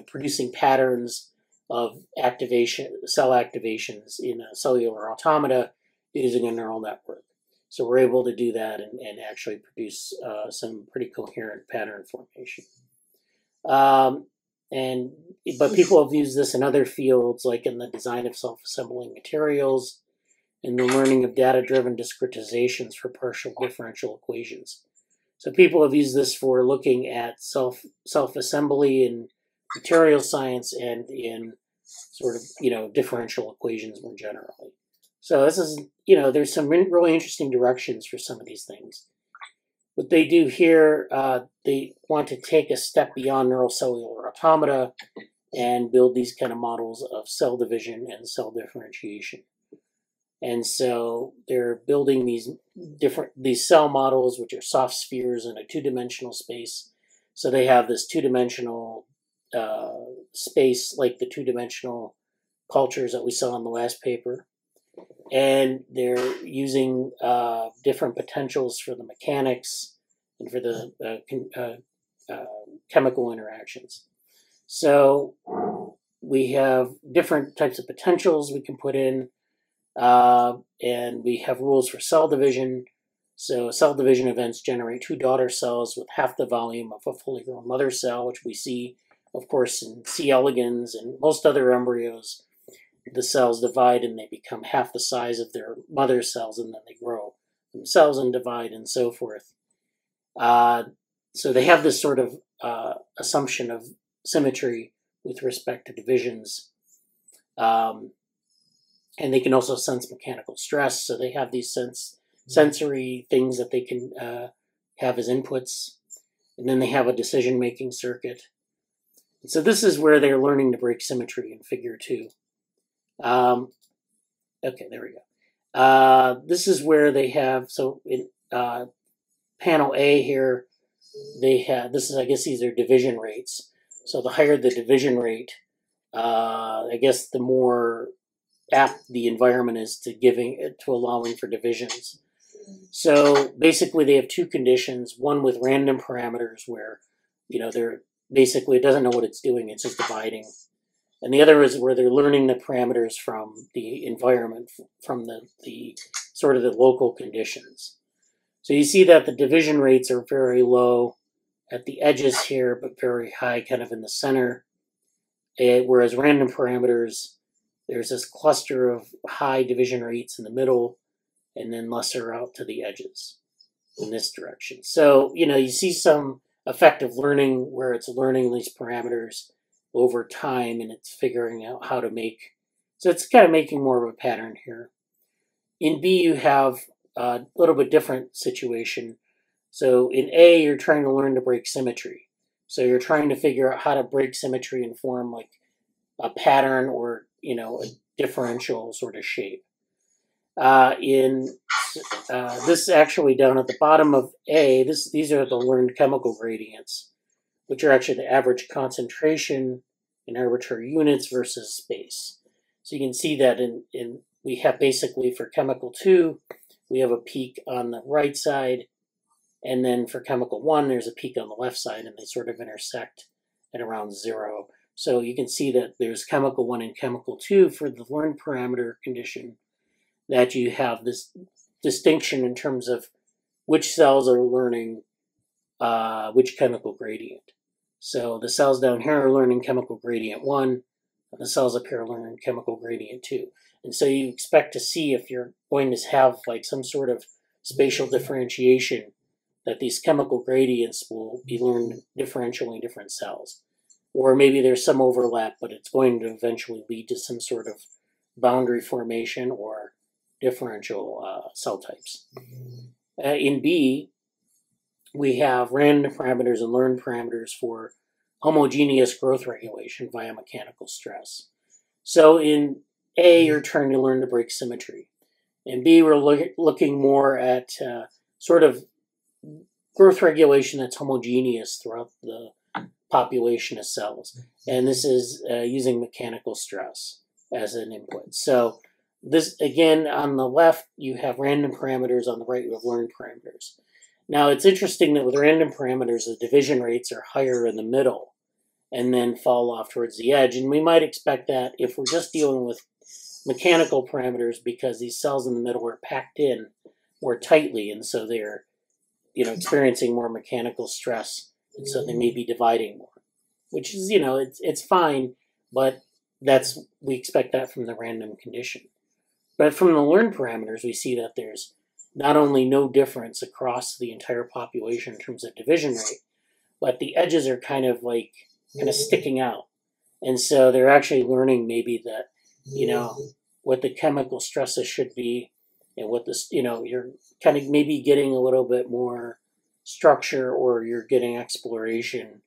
producing patterns of cell activations in a cellular automata using a neural network. So we're able to do that and actually produce some pretty coherent pattern formation. But people have used this in other fields, like in the design of self-assembling materials and the learning of data-driven discretizations for partial differential equations. So people have used this for looking at self-assembly in material science and in sort of, differential equations more generally. So this is, there's some really interesting directions for some of these things. What they do here, they want to take a step beyond neurocellular automata and build these kind of models of cell division and cell differentiation. And so they're building these cell models, which are soft spheres in a two-dimensional space. So they have this two-dimensional space, like the two-dimensional cultures that we saw in the last paper. And they're using different potentials for the mechanics and for the chemical interactions. So we have different types of potentials we can put in, and we have rules for cell division. So cell division events generate two daughter cells with half the volume of a fully grown mother cell, which we see, of course, in C. elegans and most other embryos. The cells divide and they become half the size of their mother cells, and then they grow themselves and divide and so forth. So they have this sort of assumption of symmetry with respect to divisions. And they can also sense mechanical stress. So they have these sensory things that they can have as inputs. And then they have a decision-making circuit. And so this is where they're learning to break symmetry in figure 2. Okay, there we go. This is where they have, so in panel A here, they have, I guess these are division rates. So the higher the division rate, I guess the more apt the environment is to allowing for divisions. So basically they have two conditions, one with random parameters where, they're basically, it doesn't know what it's doing, it's just dividing. And the other is where they're learning the parameters from the environment, from the sort of the local conditions. So you see that the division rates are very low at the edges here, but very high kind of in the center. Whereas random parameters, there's this cluster of high division rates in the middle, and then lesser out to the edges in this direction. So, you see some effective learning where it's learning these parameters over time, and it's figuring out how to make, so it's kind of making more of a pattern here. In B, you have a little bit different situation. So in A, you're trying to learn to break symmetry. So you're trying to figure out how to break symmetry and form like a pattern or, a differential sort of shape. This actually down at the bottom of A, these are the learned chemical gradients, which are actually the average concentration in arbitrary units versus space. So you can see that we have basically for chemical 2, we have a peak on the right side, and then for chemical 1, there's a peak on the left side, and they sort of intersect at around 0. So you can see that there's chemical 1 and chemical 2 for the learned parameter condition, that you have this distinction in terms of which cells are learning which chemical gradient. So the cells down here are learning chemical gradient 1, and the cells up here are learning chemical gradient 2. And so you expect to see, if you're going to have like some sort of spatial differentiation, that these chemical gradients will be learned differentially in different cells. Or maybe there's some overlap, but it's going to eventually lead to some sort of boundary formation or differential cell types. In B, we have random parameters and learned parameters for homogeneous growth regulation via mechanical stress. So in A, you're trying to learn to break symmetry. In B, we're looking more at sort of growth regulation that's homogeneous throughout the population of cells. And this is using mechanical stress as an input. So this, again, on the left, you have random parameters. On the right, you have learned parameters. Now, it's interesting that with random parameters, the division rates are higher in the middle and then fall off towards the edge. And we might expect that if we're just dealing with mechanical parameters, because these cells in the middle are packed in more tightly, and so they're experiencing more mechanical stress, and so they may be dividing more, which is, it's fine, but we expect that from the random condition. But from the learned parameters, we see that there's not only no difference across the entire population in terms of division rate, but the edges are kind of sticking out. And so they're actually learning maybe that, what the chemical stresses should be, and what this, you're kind of maybe getting a little bit more structure, or you're getting exploration.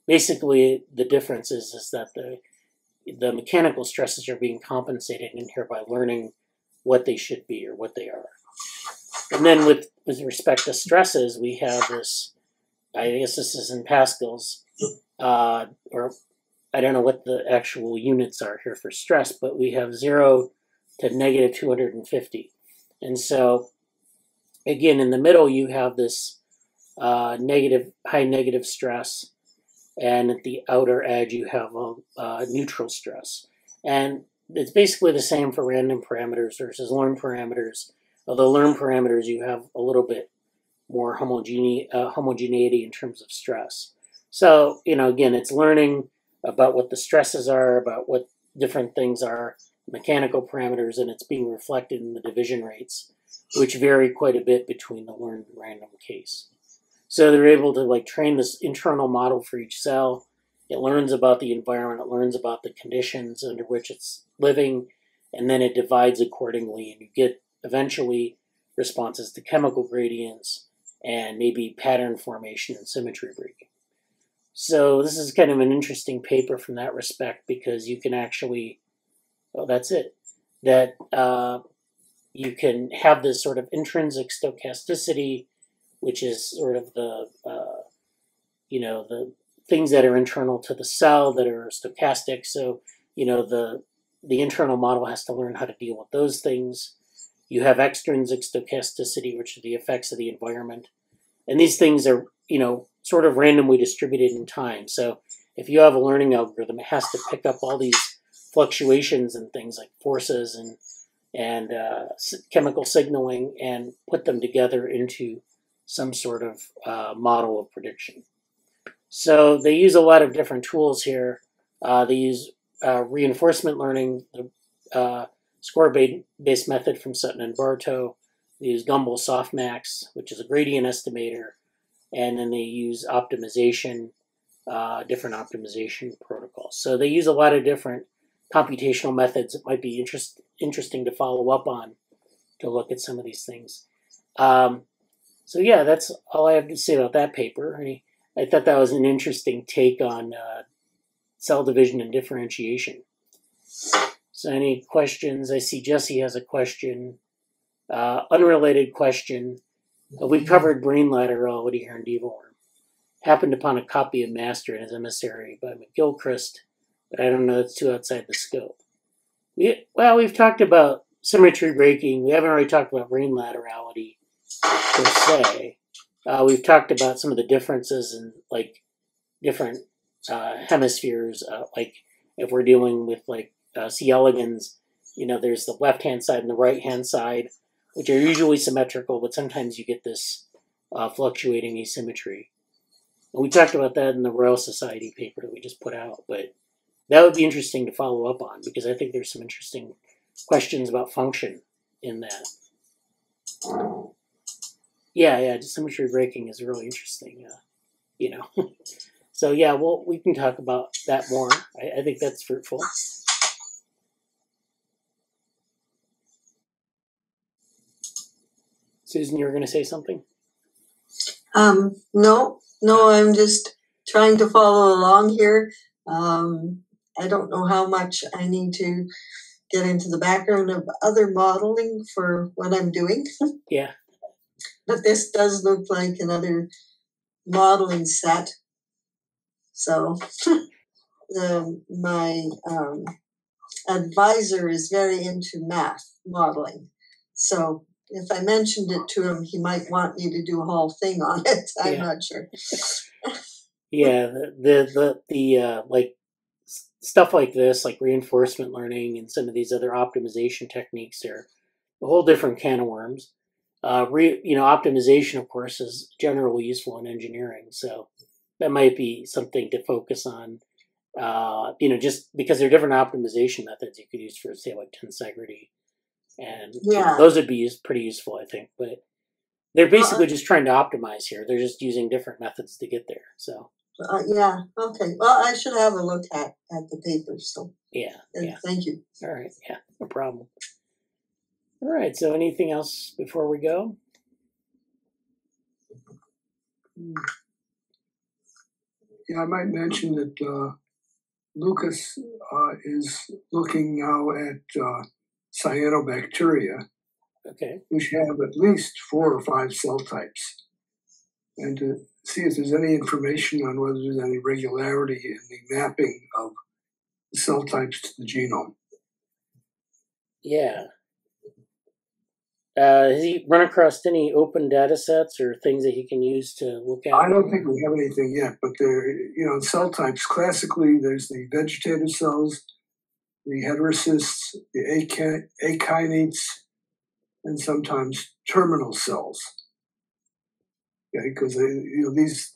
Basically, the difference is that the mechanical stresses are being compensated in here by learning what they should be or what they are. And then with respect to stresses, we have this, I guess this is in pascals, or I don't know what the actual units are here for stress, but we have 0 to negative 250. And so, again, in the middle, you have this high negative stress, and at the outer edge, you have a neutral stress. And it's basically the same for random parameters versus learned parameters. Although learned parameters, you have a little bit more homogeneity in terms of stress. So, again, it's learning about what the stresses are, about what different things are, mechanical parameters, and it's being reflected in the division rates, which vary quite a bit between the learned and random case. So they're able to train this internal model for each cell. It learns about the environment, it learns about the conditions under which it's living, and then it divides accordingly, and you get eventually responses to chemical gradients and maybe pattern formation and symmetry breaking. So this is kind of an interesting paper from that respect, because you can actually, that's it, that you can have this sort of intrinsic stochasticity, which is sort of the, the things that are internal to the cell that are stochastic. So, the the internal model has to learn how to deal with those things. You have extrinsic stochasticity, which are the effects of the environment. And these things are, sort of randomly distributed in time. So if you have a learning algorithm, it has to pick up all these fluctuations and things like forces and chemical signaling and put them together into some sort of model of prediction. So they use a lot of different tools here. They use reinforcement learning, the score-based method from Sutton and Bartow. They use Knoble softmax, which is a gradient estimator. And then they use optimization, different optimization protocols. So they use a lot of different computational methods. It might be interesting to follow up on to look at some of these things. So yeah, that's all I have to say about that paper. I thought that was an interesting take on cell division and differentiation. So any questions? I see Jesse has a question. Unrelated question. We covered brain laterality here in DevoWorm. Happened upon a copy of Master and his emissary by McGilchrist, but I don't know, it's too outside the scope. We've talked about symmetry breaking. We haven't really talked about brain laterality per se. We've talked about some of the differences in different hemispheres. Like if we're dealing with C. elegans, there's the left-hand side and the right-hand side, which are usually symmetrical, but sometimes you get this fluctuating asymmetry. And we talked about that in the Royal Society paper that we just put out, but that would be interesting to follow up on because I think there's some interesting questions about function in that. Yeah, symmetry breaking is really interesting, So yeah, we can talk about that more. I think that's fruitful. Susan, you were going to say something? No, I'm just trying to follow along here. I don't know how much I need to get into the background of other modeling for what I'm doing. Yeah. But this does look like another modeling set. So my advisor is very into math modeling. So if I mentioned it to him, he might want me to do a whole thing on it. I'm not sure. Yeah, the stuff like this, like reinforcement learning and some of these other optimization techniques, are a whole different can of worms. Optimization, of course, is generally useful in engineering, so that might be something to focus on. Just because there are different optimization methods you could use for, say, like tensegrity, and those would be pretty useful, I think. But they're basically just trying to optimize here. They're just using different methods to get there. So. Okay. Well, I should have a look at the paper. So. Yeah. Thank you. All right. Yeah. No problem. All right. So, anything else before we go? Yeah, I might mention that Lucas is looking now at cyanobacteria, which have at least 4 or 5 cell types, and to see if there's any information on whether there's any regularity in the mapping of the cell types to the genome. Yeah. Has he run across any open data sets or things that he can use to look at? I don't think we have anything yet, but there, cell types, classically, there's the vegetative cells, the heterocysts, the akinites, and sometimes terminal cells. Okay, because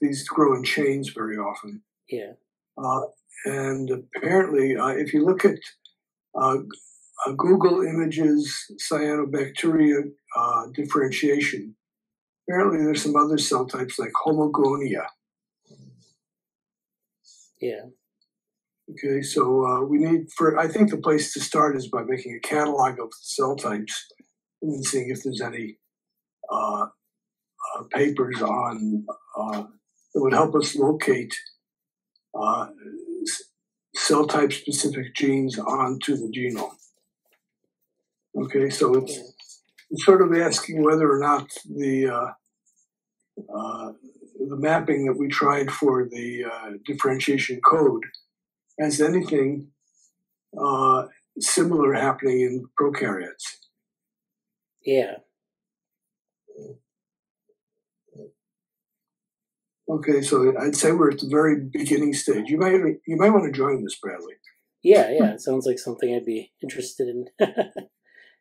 these grow in chains very often. Yeah. And apparently, if you look at Google Images cyanobacteria differentiation, apparently there's some other cell types like homogonia. Yeah. Okay, so we need I think the place to start is by making a catalog of cell types and then seeing if there's any papers on that would help us locate cell type specific genes onto the genome. Okay, so it's sort of asking whether or not the mapping that we tried for the differentiation code has anything similar happening in prokaryotes. Yeah. Okay, so I'd say we're at the very beginning stage. You might want to join this, Bradley. Yeah, it sounds like something I'd be interested in.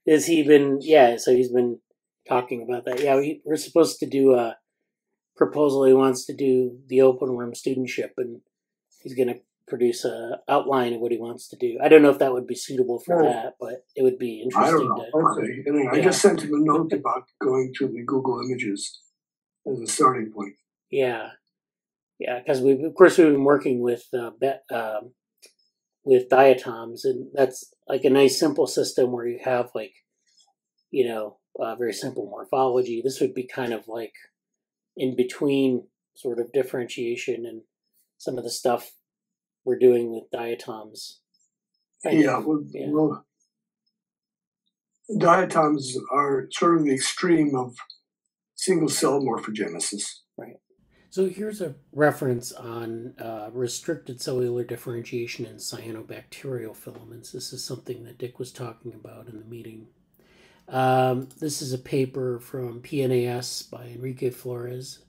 Has he been? Yeah, so he's been talking about that. Yeah, we're supposed to do a proposal. He wants to do the OpenWorm studentship, and he's going to produce a outline of what he wants to do. I don't know if that would be suitable for that, but it would be interesting. I don't know. Okay, anyway, I just sent him a note about going to the Google Images as a starting point. Yeah, because we've been working with diatoms, and that's like a nice simple system where you have like, very simple morphology. This would be kind of like in between sort of differentiation and some of the stuff we're doing with diatoms. Well, diatoms are sort of the extreme of single cell morphogenesis. Right. So here's a reference on restricted cellular differentiation in cyanobacterial filaments. This is something that Dick was talking about in the meeting. This is a paper from PNAS by Enrique Flores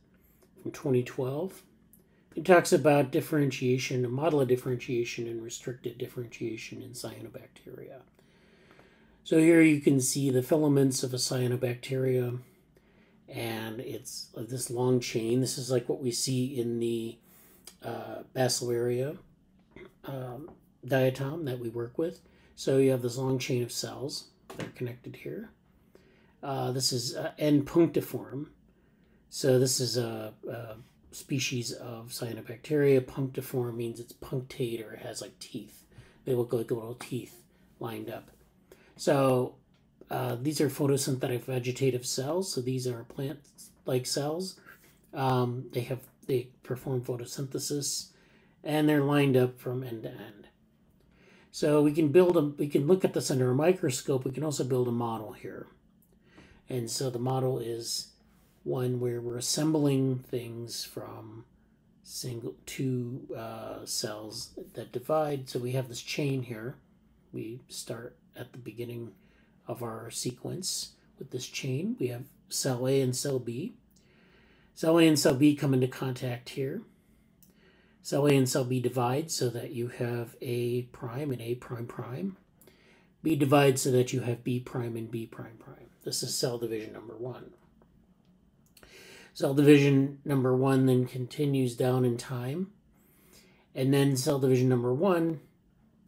from 2012. It talks about differentiation, a model of differentiation and restricted differentiation in cyanobacteria. So here you can see the filaments of a cyanobacteria, and it's this long chain. This is like what we see in the Basilaria diatom that we work with. So you have this long chain of cells that are connected here. This is N. punctiform. So this is a species of cyanobacteria. Punctiform means it's punctate, or it has like teeth. They look like little teeth lined up. So these are photosynthetic vegetative cells. So these are plant-like cells. They perform photosynthesis, and they're lined up from end to end. So we can look at this under a microscope. We can also build a model here. And so the model is one where we're assembling things from two cells that divide. So we have this chain here. We start at the beginning of our sequence with this chain. We have cell A and cell B. Cell A and cell B come into contact here. Cell A and cell B divide so that you have A prime and A prime prime. B divide so that you have B prime and B prime prime. This is cell division number 1. Cell division number 1 then continues down in time. And then cell division number 1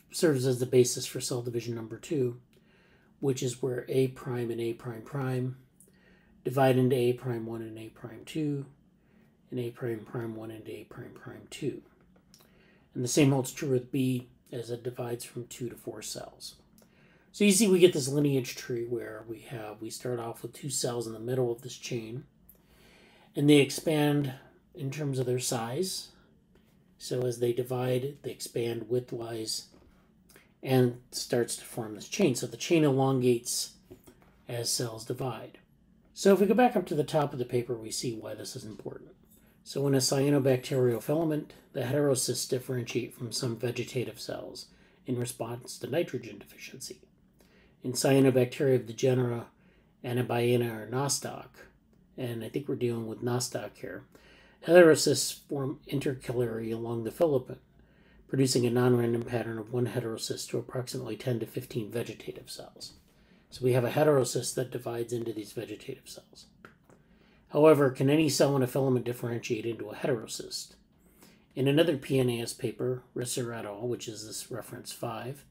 serves as the basis for cell division number 2, which is where A prime and A prime prime divide into A prime 1 and A prime 2, and A prime prime 1 into A prime prime 2. And the same holds true with B, as it divides from 2 to 4 cells. So you see we get this lineage tree where we start off with 2 cells in the middle of this chain, and they expand in terms of their size. So as they divide, they expand widthwise and starts to form this chain. So the chain elongates as cells divide. So if we go back up to the top of the paper, we see why this is important. So in a cyanobacterial filament, the heterocysts differentiate from some vegetative cells in response to nitrogen deficiency. In cyanobacteria of the genera Anabaena or Nostoc, and I think we're dealing with Nostoc here, heterocysts form intercalary along the filament, producing a non-random pattern of one heterocyst to approximately 10 to 15 vegetative cells. So we have a heterocyst that divides into these vegetative cells. However, can any cell in a filament differentiate into a heterocyst? In another PNAS paper, Risser et al., which is this reference 5,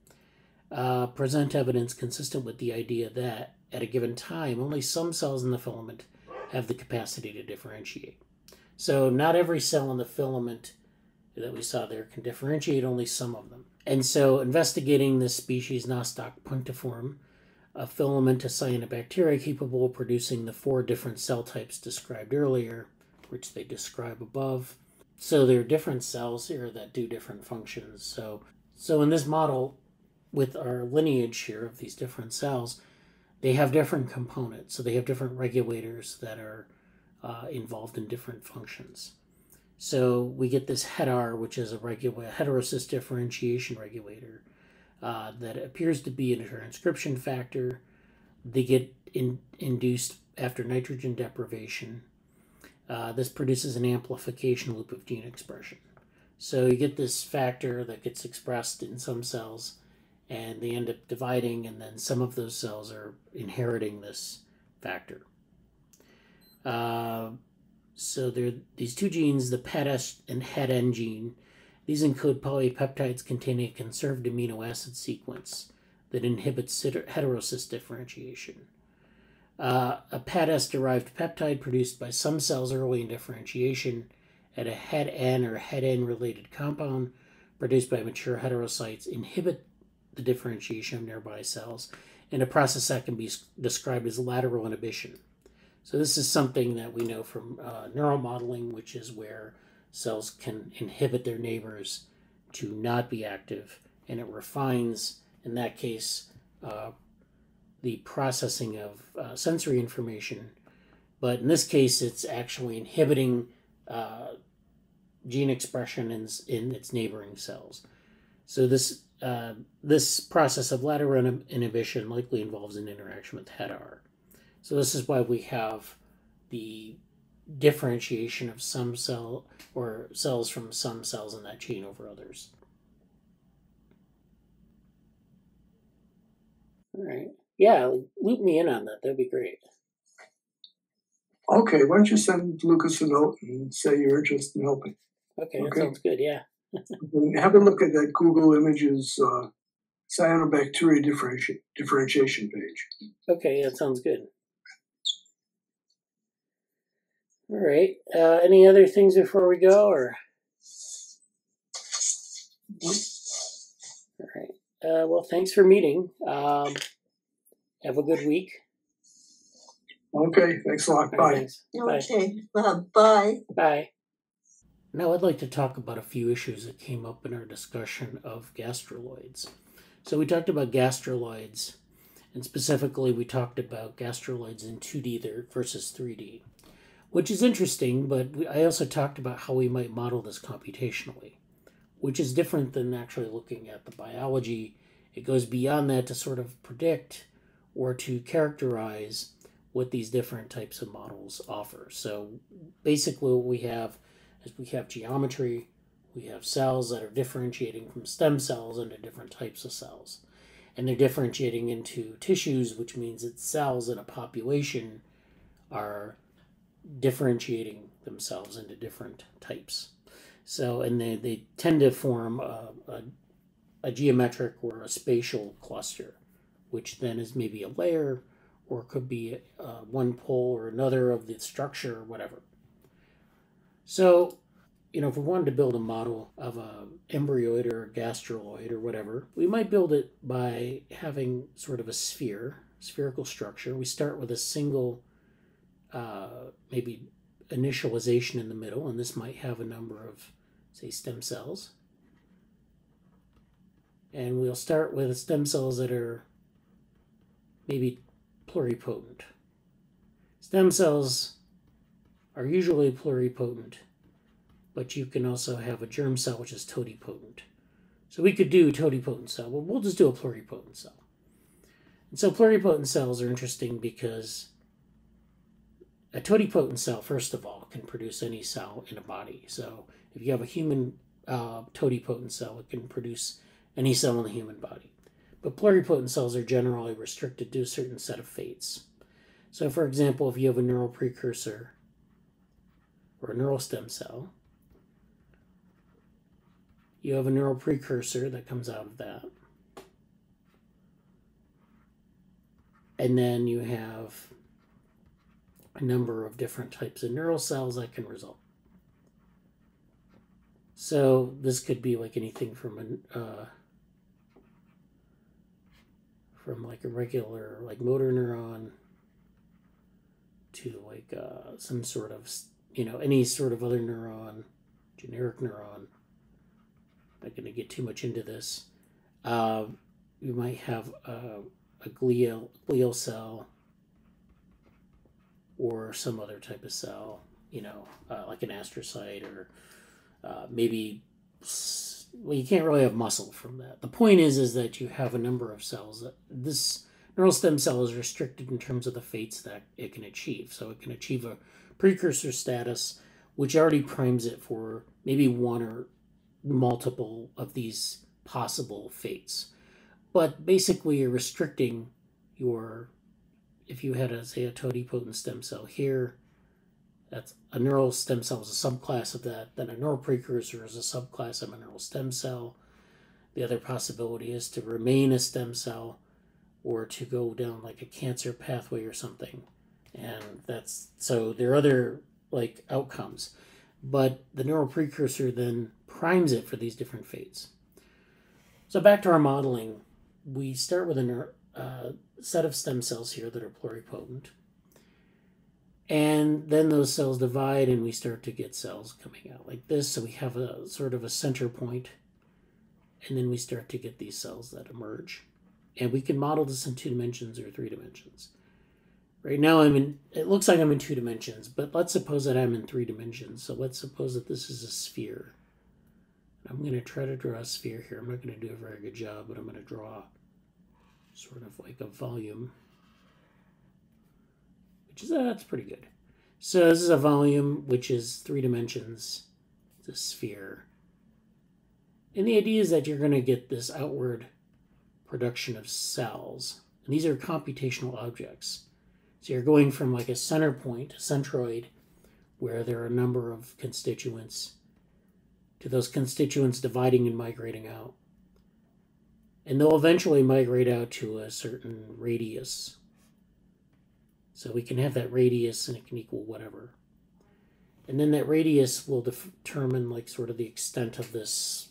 present evidence consistent with the idea that, at a given time, only some cells in the filament have the capacity to differentiate. So not every cell in the filament that we saw there can differentiate, only some of them. And so investigating this species Nostoc punctiform, a filament of cyanobacteria capable of producing the 4 different cell types described earlier, which they describe above. So there are different cells here that do different functions. So in this model, with our lineage here of these different cells, they have different components. So they have different regulators that are involved in different functions. So we get this HEDR, which is a heterocyst differentiation regulator. that appears to be a transcription factor. They get induced after nitrogen deprivation. This produces an amplification loop of gene expression. So you get this factor that gets expressed in some cells, and they end up dividing, and then some of those cells are inheriting this factor. So there are these two genes, the PET-S and het-N gene. These encode polypeptides containing a conserved amino acid sequence that inhibits heterocyst differentiation. A PET-S-derived peptide produced by some cells early in differentiation and a het-N or het-N-related compound produced by mature heterocytes inhibit the differentiation of nearby cells in a process that can be described as lateral inhibition. So this is something that we know from neural modeling, which is where cells can inhibit their neighbors to not be active, and it refines, in that case, the processing of sensory information. But in this case, it's actually inhibiting gene expression in its neighboring cells. So this process of lateral inhibition likely involves an interaction with het-R. So this is why we have the differentiation of some cell or cells from some cells in that chain over others. All right. Yeah, loop me in on that. That'd be great. Okay, why don't you send Lucas a note and say you're interested in helping? Okay, that sounds good, yeah. Have a look at that Google Images Cyanobacterial differentiation page. Okay, that sounds good. All right. Any other things before we go, or? All right. Well, thanks for meeting. Have a good week. Okay, thanks a lot. Bye. Thanks. Okay, bye. Bye. Now I'd like to talk about a few issues that came up in our discussion of gastruloids. So we talked about gastruloids, and specifically we talked about gastruloids in 2D versus 3D, which is interesting, but I also talked about how we might model this computationally, which is different than actually looking at the biology. It goes beyond that to sort of predict or to characterize what these different types of models offer. So basically what we have is we have geometry, we have cells that are differentiating from stem cells into different types of cells. And they're differentiating into tissues, which means that cells in a population are differentiating themselves into different types. So, and they tend to form a geometric or a spatial cluster, which then is maybe a layer, or it could be one pole or another of the structure or whatever. So, if we wanted to build a model of an embryoid or a gastruloid or whatever, we might build it by having sort of a spherical structure. We start with a single, maybe initialization in the middle, and this might have a number of, say, stem cells. And we'll start with stem cells that are maybe pluripotent. Stem cells are usually pluripotent, but you can also have a germ cell which is totipotent. So we could do totipotent cell, but we'll just do a pluripotent cell. And so pluripotent cells are interesting because a totipotent cell, first of all, can produce any cell in a body. So if you have a human totipotent cell, it can produce any cell in the human body. But pluripotent cells are generally restricted to a certain set of fates. So for example, if you have a neural precursor or a neural stem cell, you have a neural precursor that comes out of that. And then you have a number of different types of neural cells that can result. So this could be like anything from like a regular like motor neuron to like some sort of, any sort of other neuron, generic neuron. I'm not going to get too much into this. You might have a glial cell or some other type of cell, like an astrocyte, or maybe well, you can't really have muscle from that. The point is that you have a number of cells. This neural stem cell is restricted in terms of the fates that it can achieve. So it can achieve a precursor status, which already primes it for maybe one or multiple of these possible fates. But basically, you're restricting your, if you had, say, a totipotent stem cell here, that's a neural stem cell is a subclass of that. Then a neural precursor is a subclass of a neural stem cell. The other possibility is to remain a stem cell or to go down like a cancer pathway or something. And that's, so there are other like outcomes. But the neural precursor then primes it for these different fates. So back to our modeling, we start with a set of stem cells here that are pluripotent. And then those cells divide and we start to get cells coming out like this. So we have a sort of a center point, and then we start to get these cells that emerge. And we can model this in 2 dimensions or 3 dimensions. Right now it looks like I'm in 2 dimensions, but let's suppose that I'm in 3 dimensions. So let's suppose that this is a sphere. I'm going to try to draw a sphere here. I'm not going to do a very good job, but I'm going to draw sort of like a volume. That's pretty good. So this is a volume, which is 3 dimensions. It's a sphere. And the idea is that you're going to get this outward production of cells. And these are computational objects. So you're going from like a center point, a centroid, where there are a number of constituents, to those constituents dividing and migrating out. And they'll eventually migrate out to a certain radius. So we can have that radius and it can equal whatever. And then that radius will determine like sort of the extent of this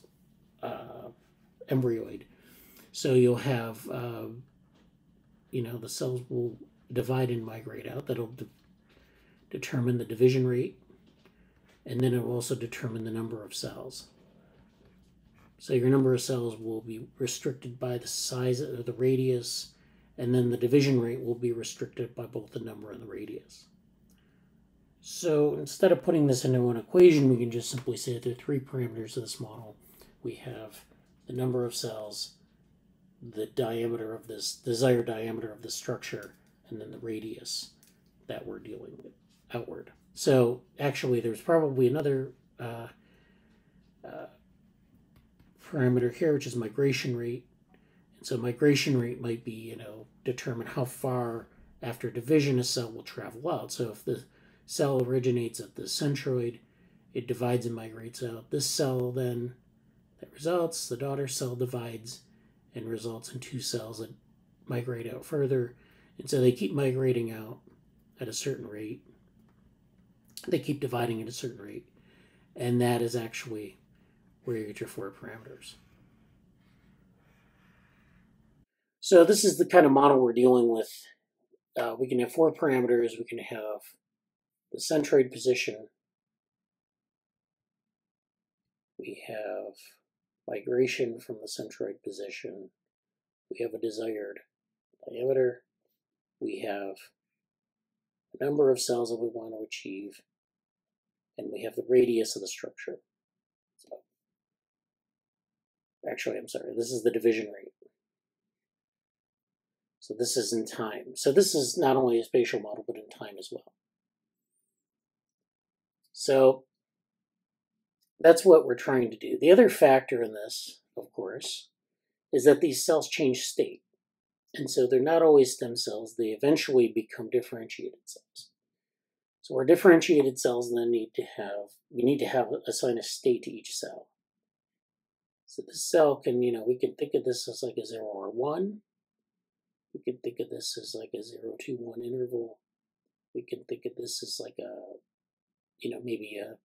embryoid. So you'll have, the cells will divide and migrate out. That'll determine the division rate. And then it will also determine the number of cells. So your number of cells will be restricted by the size of the radius, and then the division rate will be restricted by both the number and the radius. So instead of putting this into an equation, we can just simply say that there are 3 parameters of this model. We have the number of cells, the diameter of this, desired diameter of the structure, and then the radius that we're dealing with outward. So actually there's probably another parameter here, which is migration rate. And so migration rate might be, determine how far after division a cell will travel out. So if the cell originates at the centroid, it divides and migrates out. This cell then, that results, the daughter cell divides and results in 2 cells that migrate out further. And so they keep migrating out at a certain rate. They keep dividing at a certain rate. And that is actually where you get your 4 parameters. So this is the kind of model we're dealing with. We can have 4 parameters. We can have the centroid position. We have migration from the centroid position. We have a desired diameter. We have the number of cells that we want to achieve. And we have the radius of the structure. So, actually, I'm sorry, this is the division rate. So this is in time. So this is not only a spatial model, but in time as well. So that's what we're trying to do. The other factor in this, of course, is that these cells change state. And so they're not always stem cells. They eventually become differentiated cells. So our differentiated cells then we need to assign a state to each cell. So this cell can, we can think of this as like a 0 or 1. We can think of this as like a 0 to 1 interval. We can think of this as like a, maybe a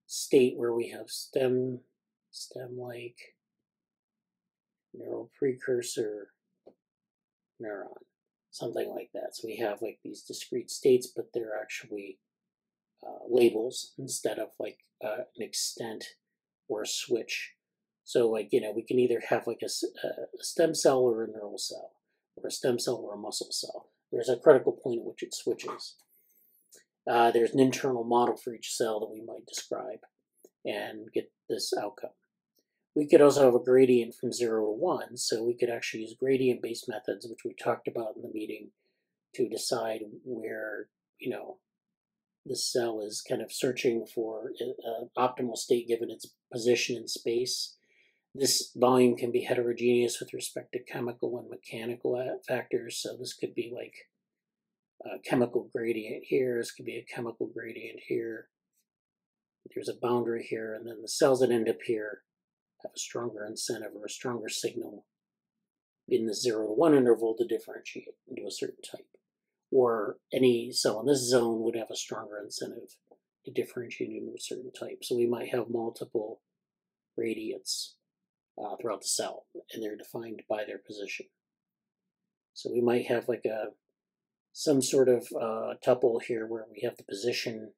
state where we have stem-like, neural precursor, neuron, something like that. So we have like these discrete states, but they're actually labels instead of like an extent or a switch. So like, we can either have like a stem cell or a neural cell, or a stem cell or a muscle cell. There's a critical point at which it switches. There's an internal model for each cell that we might describe and get this outcome. we could also have a gradient from 0 to 1. So we could actually use gradient-based methods, which we talked about in the meeting, to decide where, you know, the cell is kind of searching for an optimal state given its position in space. This volume can be heterogeneous with respect to chemical and mechanical factors. So this could be like a chemical gradient here. This could be a chemical gradient here. There's a boundary here, and then the cells that end up here have a stronger incentive or a stronger signal in the 0 to 1 interval to differentiate into a certain type. Or any cell in this zone would have a stronger incentive to differentiate into a certain type. So we might have multiple gradients throughout the cell, and they're defined by their position. So we might have like some sort of tuple here where we have the position,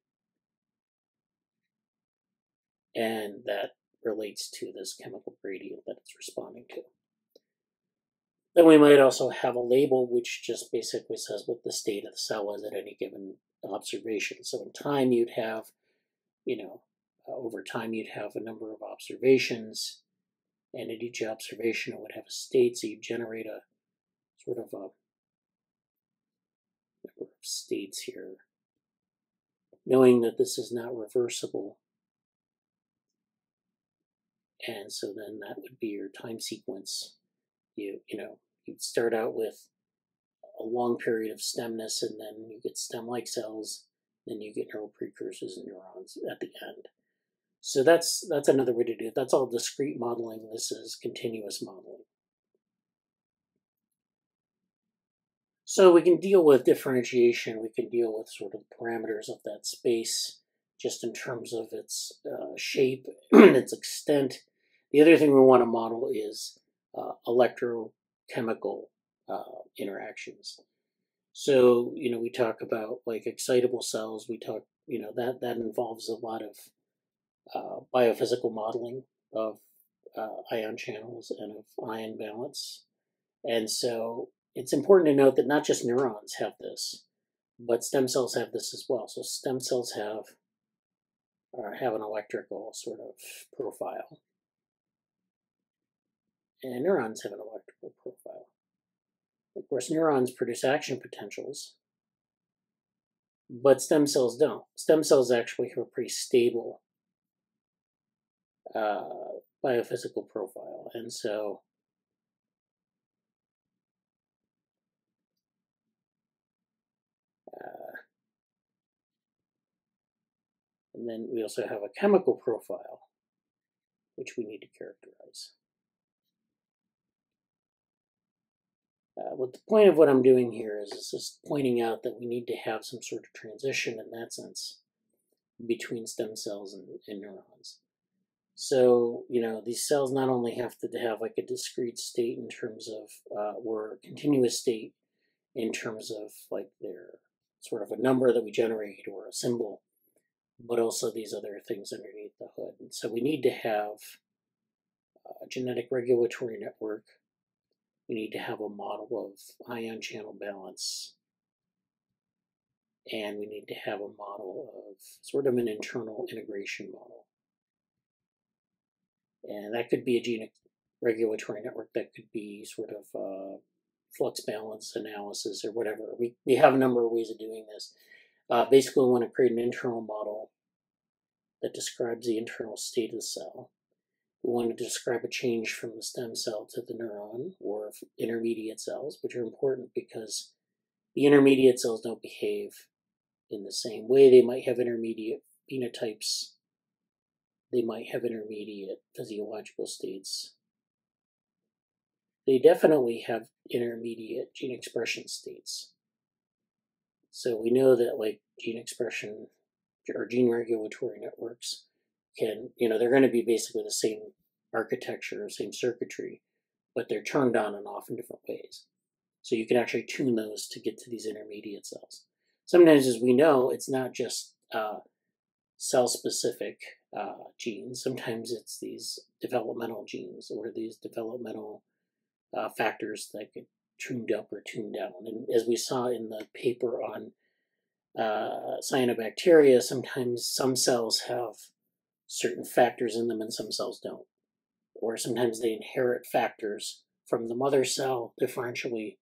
and that relates to this chemical gradient that it's responding to. Then we might also have a label which just basically says what the state of the cell is at any given observation. So in time you'd have, you know, over time you'd have a number of observations, and at each observation it would have a state, so you generate a sort of a number of states here, knowing that this is not reversible. And so then that would be your time sequence. You know, you'd start out with a long period of stemness, and then you get stem-like cells, then you get neural precursors and neurons at the end. So that's another way to do it. That's all discrete modeling. This is continuous modeling. So we can deal with differentiation. We can deal with sort of parameters of that space just in terms of its shape, its extent. The other thing we want to model is electrochemical interactions. So, you know, we talk about like excitable cells. We talk, you know, that involves a lot of biophysical modeling of ion channels and of ion balance. And so it's important to note that not just neurons have this, but stem cells have this as well. So stem cells have an electrical sort of profile, and neurons have an electrical profile. Of course, neurons produce action potentials, but stem cells don't. Stem cells actually have a pretty stable biophysical profile, and so and then we also have a chemical profile, which we need to characterize. What the point of what I'm doing here is just pointing out that we need to have some sort of transition in that sense between stem cells and neurons. So, you know, these cells not only have to have like a discrete state in terms of, or a continuous state in terms of like their sort of a number that we generate or a symbol, but also these other things underneath the hood. And so we need to have a genetic regulatory network. We need to have a model of ion channel balance. And we need to have a model of sort of an internal integration model. And that could be a gene regulatory network. That could be sort of flux balance analysis or whatever. We have a number of ways of doing this. Basically, we want to create an internal model that describes the internal state of the cell. We want to describe a change from the stem cell to the neuron or intermediate cells, which are important because the intermediate cells don't behave in the same way. They might have intermediate phenotypes. They might have intermediate physiological states. They definitely have intermediate gene expression states. So we know that like gene expression or gene regulatory networks can, you know, they're going to be basically the same architecture, same circuitry, but they're turned on and off in different ways. So you can actually tune those to get to these intermediate cells. Sometimes, as we know, it's not just cell-specific genes. Sometimes it's these developmental genes or these developmental factors that get tuned up or tuned down. And as we saw in the paper on Cyanobacteria, sometimes some cells have certain factors in them and some cells don't. or sometimes they inherit factors from the mother cell differentially.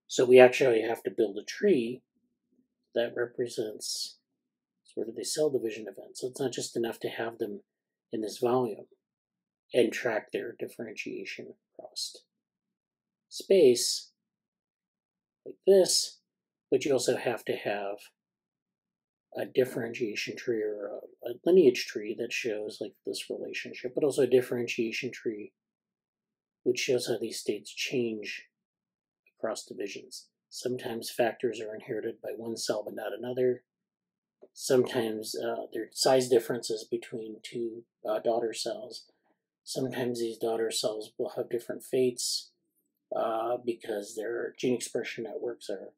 So we actually have to build a tree that represents sort of the cell division event. So it's not just enough to have them in this volume and track their differentiation across space like this, but you also have to have a differentiation tree or a lineage tree that shows like this relationship, but also a differentiation tree which shows how these states change across divisions. Sometimes factors are inherited by one cell but not another. Sometimes there are size differences between two daughter cells. Sometimes these daughter cells will have different fates because their gene expression networks or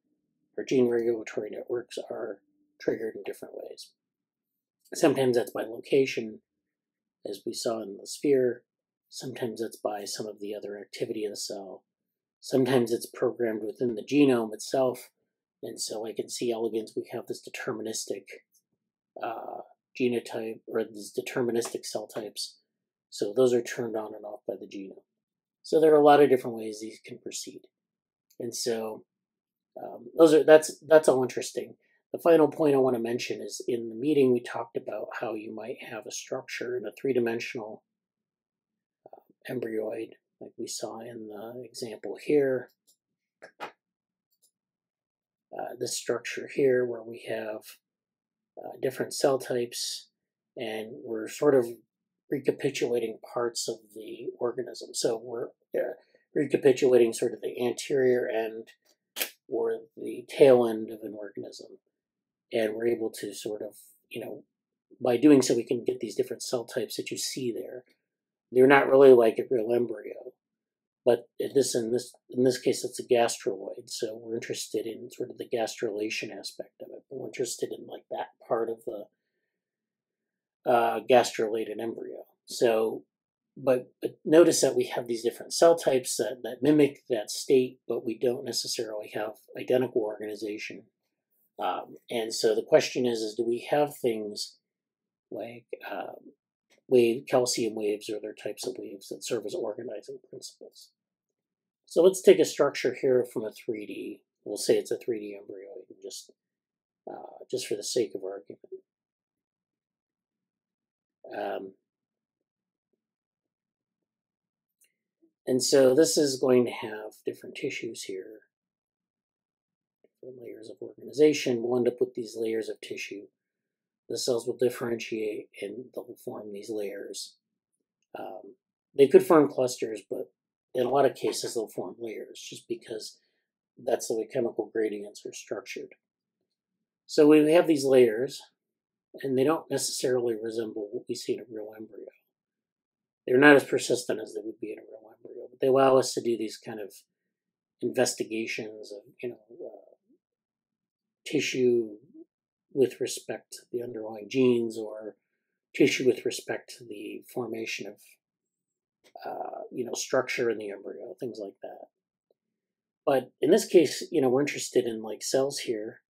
gene regulatory networks are triggered in different ways. Sometimes that's by location, as we saw in the sphere. Sometimes it's by some of the other activity of the cell. Sometimes it's programmed within the genome itself. And so like in C. elegans, we have this deterministic genotype, or these deterministic cell types. So those are turned on and off by the genome. So there are a lot of different ways these can proceed. And so that's all interesting. The final point I want to mention is in the meeting we talked about how you might have a structure in a three-dimensional embryoid, like we saw in the example here. This structure here where we have different cell types, and we're sort of recapitulating parts of the organism. So we're recapitulating sort of the anterior end or the tail end of an organism. And we're able to sort of, by doing so, we can get these different cell types that you see there. They're not really like a real embryo, but in this case, it's a gastruloid. So we're interested in sort of the gastrulation aspect of it. We're interested in like that part of the gastrulated embryo. So, but notice that we have these different cell types that mimic that state, but we don't necessarily have identical organization. And so the question is do we have things like calcium waves or other types of waves that serve as organizing principles? So let's take a structure here from a 3D. We'll say it's a 3D embryo, just for the sake of argument. And so this is going to have different tissues here, different layers of organization. We'll end up with these layers of tissue. The cells will differentiate and they'll form these layers. They could form clusters, but in a lot of cases they'll form layers just because that's the way chemical gradients are structured. So we have these layers, and they don't necessarily resemble what we see in a real embryo. They're not as persistent as they would be in a real embryo, but they allow us to do these kind of investigations of, tissue with respect to the underlying genes, or tissue with respect to the formation of, structure in the embryo, things like that. But in this case, we're interested in like cells here,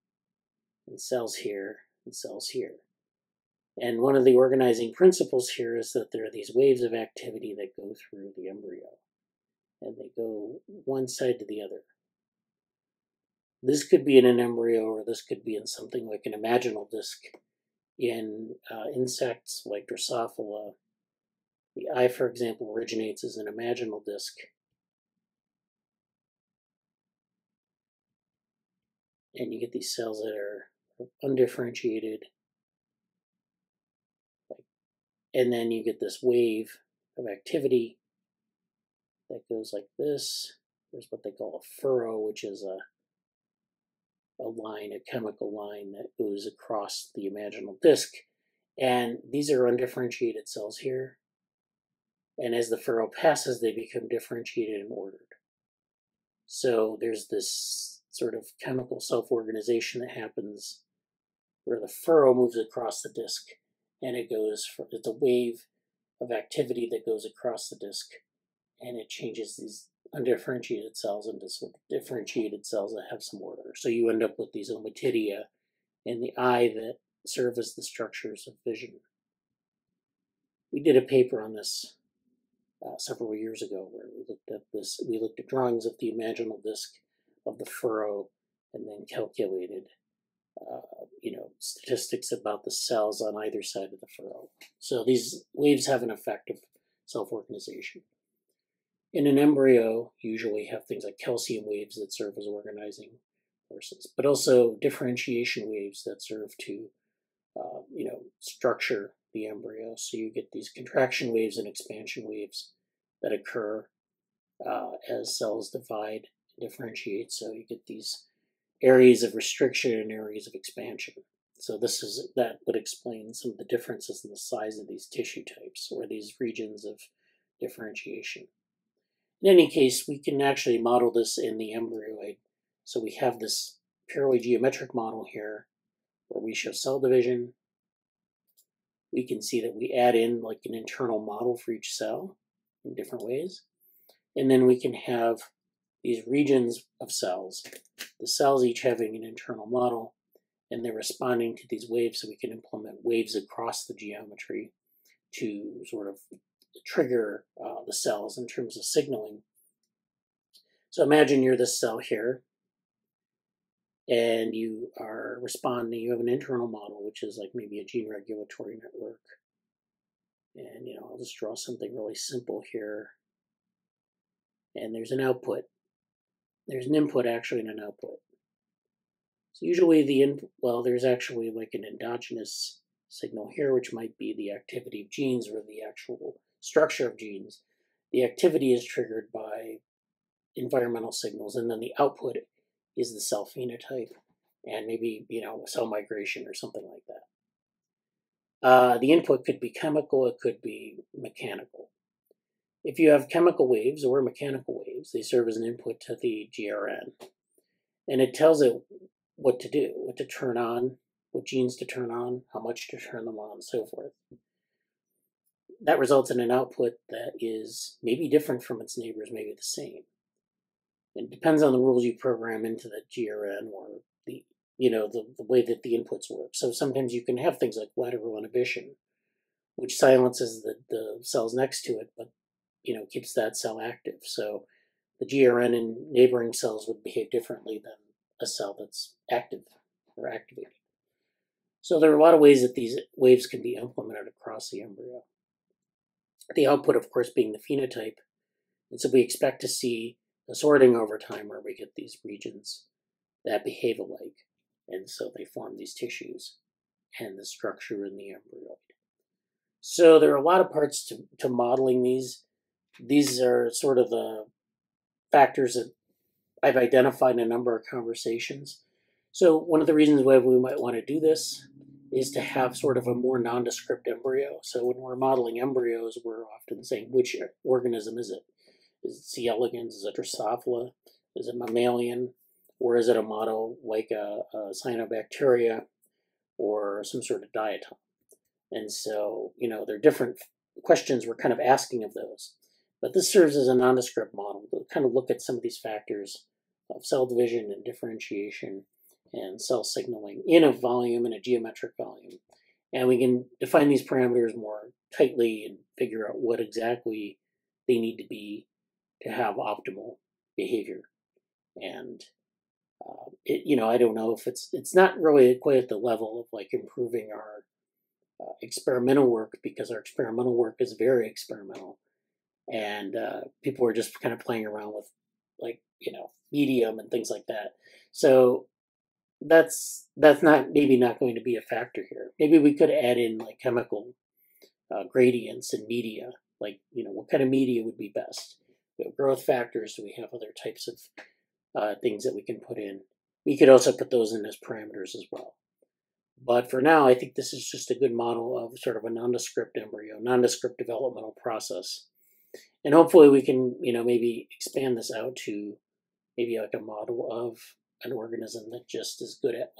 and cells here, and cells here. And one of the organizing principles here is that there are these waves of activity that go through the embryo, and they go one side to the other. This could be in an embryo, or this could be in something like an imaginal disc. In insects like Drosophila, the eye, for example, originates as an imaginal disc. And you get these cells that are undifferentiated. And then you get this wave of activity that goes like this. There's what they call a furrow, which is a line, a chemical line that goes across the imaginal disc. And these are undifferentiated cells here. And as the furrow passes, they become differentiated and ordered. So there's this sort of chemical self-organization that happens where the furrow moves across the disc, and it's a wave of activity that goes across the disc, and it changes these undifferentiated cells into sort of differentiated cells that have some order. So you end up with these ommatidia in the eye that serve as the structures of vision. We did a paper on this several years ago, where we looked at this. We looked at drawings of the imaginal disk of the furrow, and then calculated, statistics about the cells on either side of the furrow. So these waves have an effect of self-organization. In an embryo, you usually have things like calcium waves that serve as organizing forces, but also differentiation waves that serve to, structure the embryo. So you get these contraction waves and expansion waves that occur as cells divide and differentiate. So you get these areas of restriction and areas of expansion. So that would explain some of the differences in the size of these tissue types, or these regions of differentiation. In any case, we can actually model this in the embryoid. So we have this purely geometric model here where we show cell division. We can see that we add in like an internal model for each cell in different ways. And then we can have these regions of cells, the cells each having an internal model, and they're responding to these waves, so we can implement waves across the geometry to sort of trigger the cells in terms of signaling. So imagine you're this cell here, and you are responding. You have an internal model, which is like maybe a gene regulatory network. And I'll just draw something really simple here. And there's an output. There's an input actually and an output. So usually there's actually like an endogenous signal here, which might be the activity of genes or the actual structure of genes. The activity is triggered by environmental signals, and then the output is the cell phenotype and maybe, cell migration or something like that. The input could be chemical, it could be mechanical. If you have chemical waves or mechanical waves, they serve as an input to the GRN. And it tells it what to do, what to turn on, what genes to turn on, how much to turn them on, and so forth. That results in an output that is maybe different from its neighbors, maybe the same. It depends on the rules you program into the GRN or the way that the inputs work. So sometimes you can have things like lateral inhibition, which silences the cells next to it, but keeps that cell active. So the GRN in neighboring cells would behave differently than a cell that's active or activated. So there are a lot of ways that these waves can be implemented across the embryo. The output, of course, being the phenotype. And so we expect to see a sorting over time where we get these regions that behave alike. And so they form these tissues and the structure in the embryo. So there are a lot of parts to modeling these. These are sort of the factors that I've identified in a number of conversations. So one of the reasons why we might want to do this is to have sort of a more nondescript embryo. So when we're modeling embryos, we're often saying, which organism is it? Is it C. elegans? Is it Drosophila? Is it mammalian? Or is it a model like a Cyanobacteria or some sort of diatom? And so, there are different questions we're kind of asking of those. But this serves as a nondescript model to kind of look at some of these factors of cell division and differentiation and cell signaling in a volume, in a geometric volume. And we can define these parameters more tightly and figure out what exactly they need to be to have optimal behavior. And, I don't know if it's not really quite at the level of like improving our experimental work, because our experimental work is very experimental. And people are just kind of playing around with medium and things like that. So that's maybe not going to be a factor here. Maybe we could add in like chemical gradients and media, like what kind of media would be best. We have growth factors. Do we have other types of things that we can put in? We could also put those in as parameters as well. But for now, I think this is just a good model of sort of a nondescript embryo, nondescript developmental process. And hopefully we can, maybe expand this out to maybe like a model of an organism that just is good at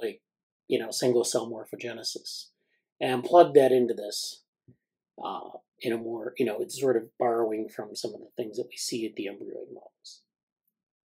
single cell morphogenesis, and plug that into this in a more, it's sort of borrowing from some of the things that we see at the embryoid models.